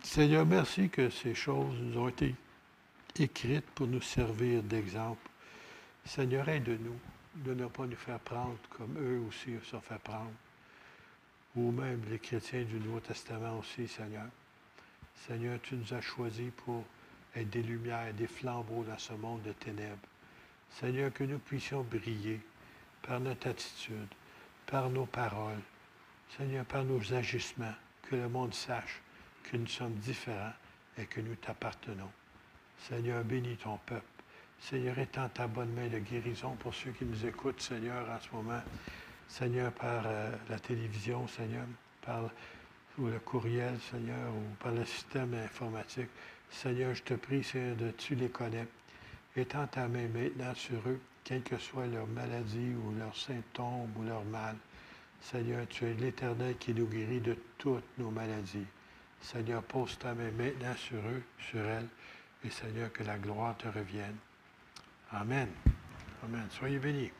Seigneur, merci que ces choses nous ont été écrites pour nous servir d'exemple. Seigneur, aide-nous de ne pas nous faire prendre comme eux aussi se sont fait prendre, ou même les chrétiens du Nouveau Testament aussi, Seigneur. Seigneur, tu nous as choisis pour être des lumières, des flambeaux dans ce monde de ténèbres. Seigneur, que nous puissions briller par notre attitude, par nos paroles, Seigneur, par nos agissements, que le monde sache que nous sommes différents et que nous t'appartenons. Seigneur, bénis ton peuple. Seigneur, étends ta bonne main de guérison pour ceux qui nous écoutent, Seigneur, en ce moment. Seigneur, par la télévision, Seigneur, ou le courriel, Seigneur, ou par le système informatique. Seigneur, je te prie, Seigneur, tu les connais. Étends ta main maintenant sur eux, quelle que soit leur maladie ou leurs symptômes ou leur mal. Seigneur, tu es l'Éternel qui nous guérit de toutes nos maladies. Seigneur, pose ta main maintenant sur eux, sur elles, et Seigneur, que la gloire te revienne. Amen. Amen. Soyez bénis.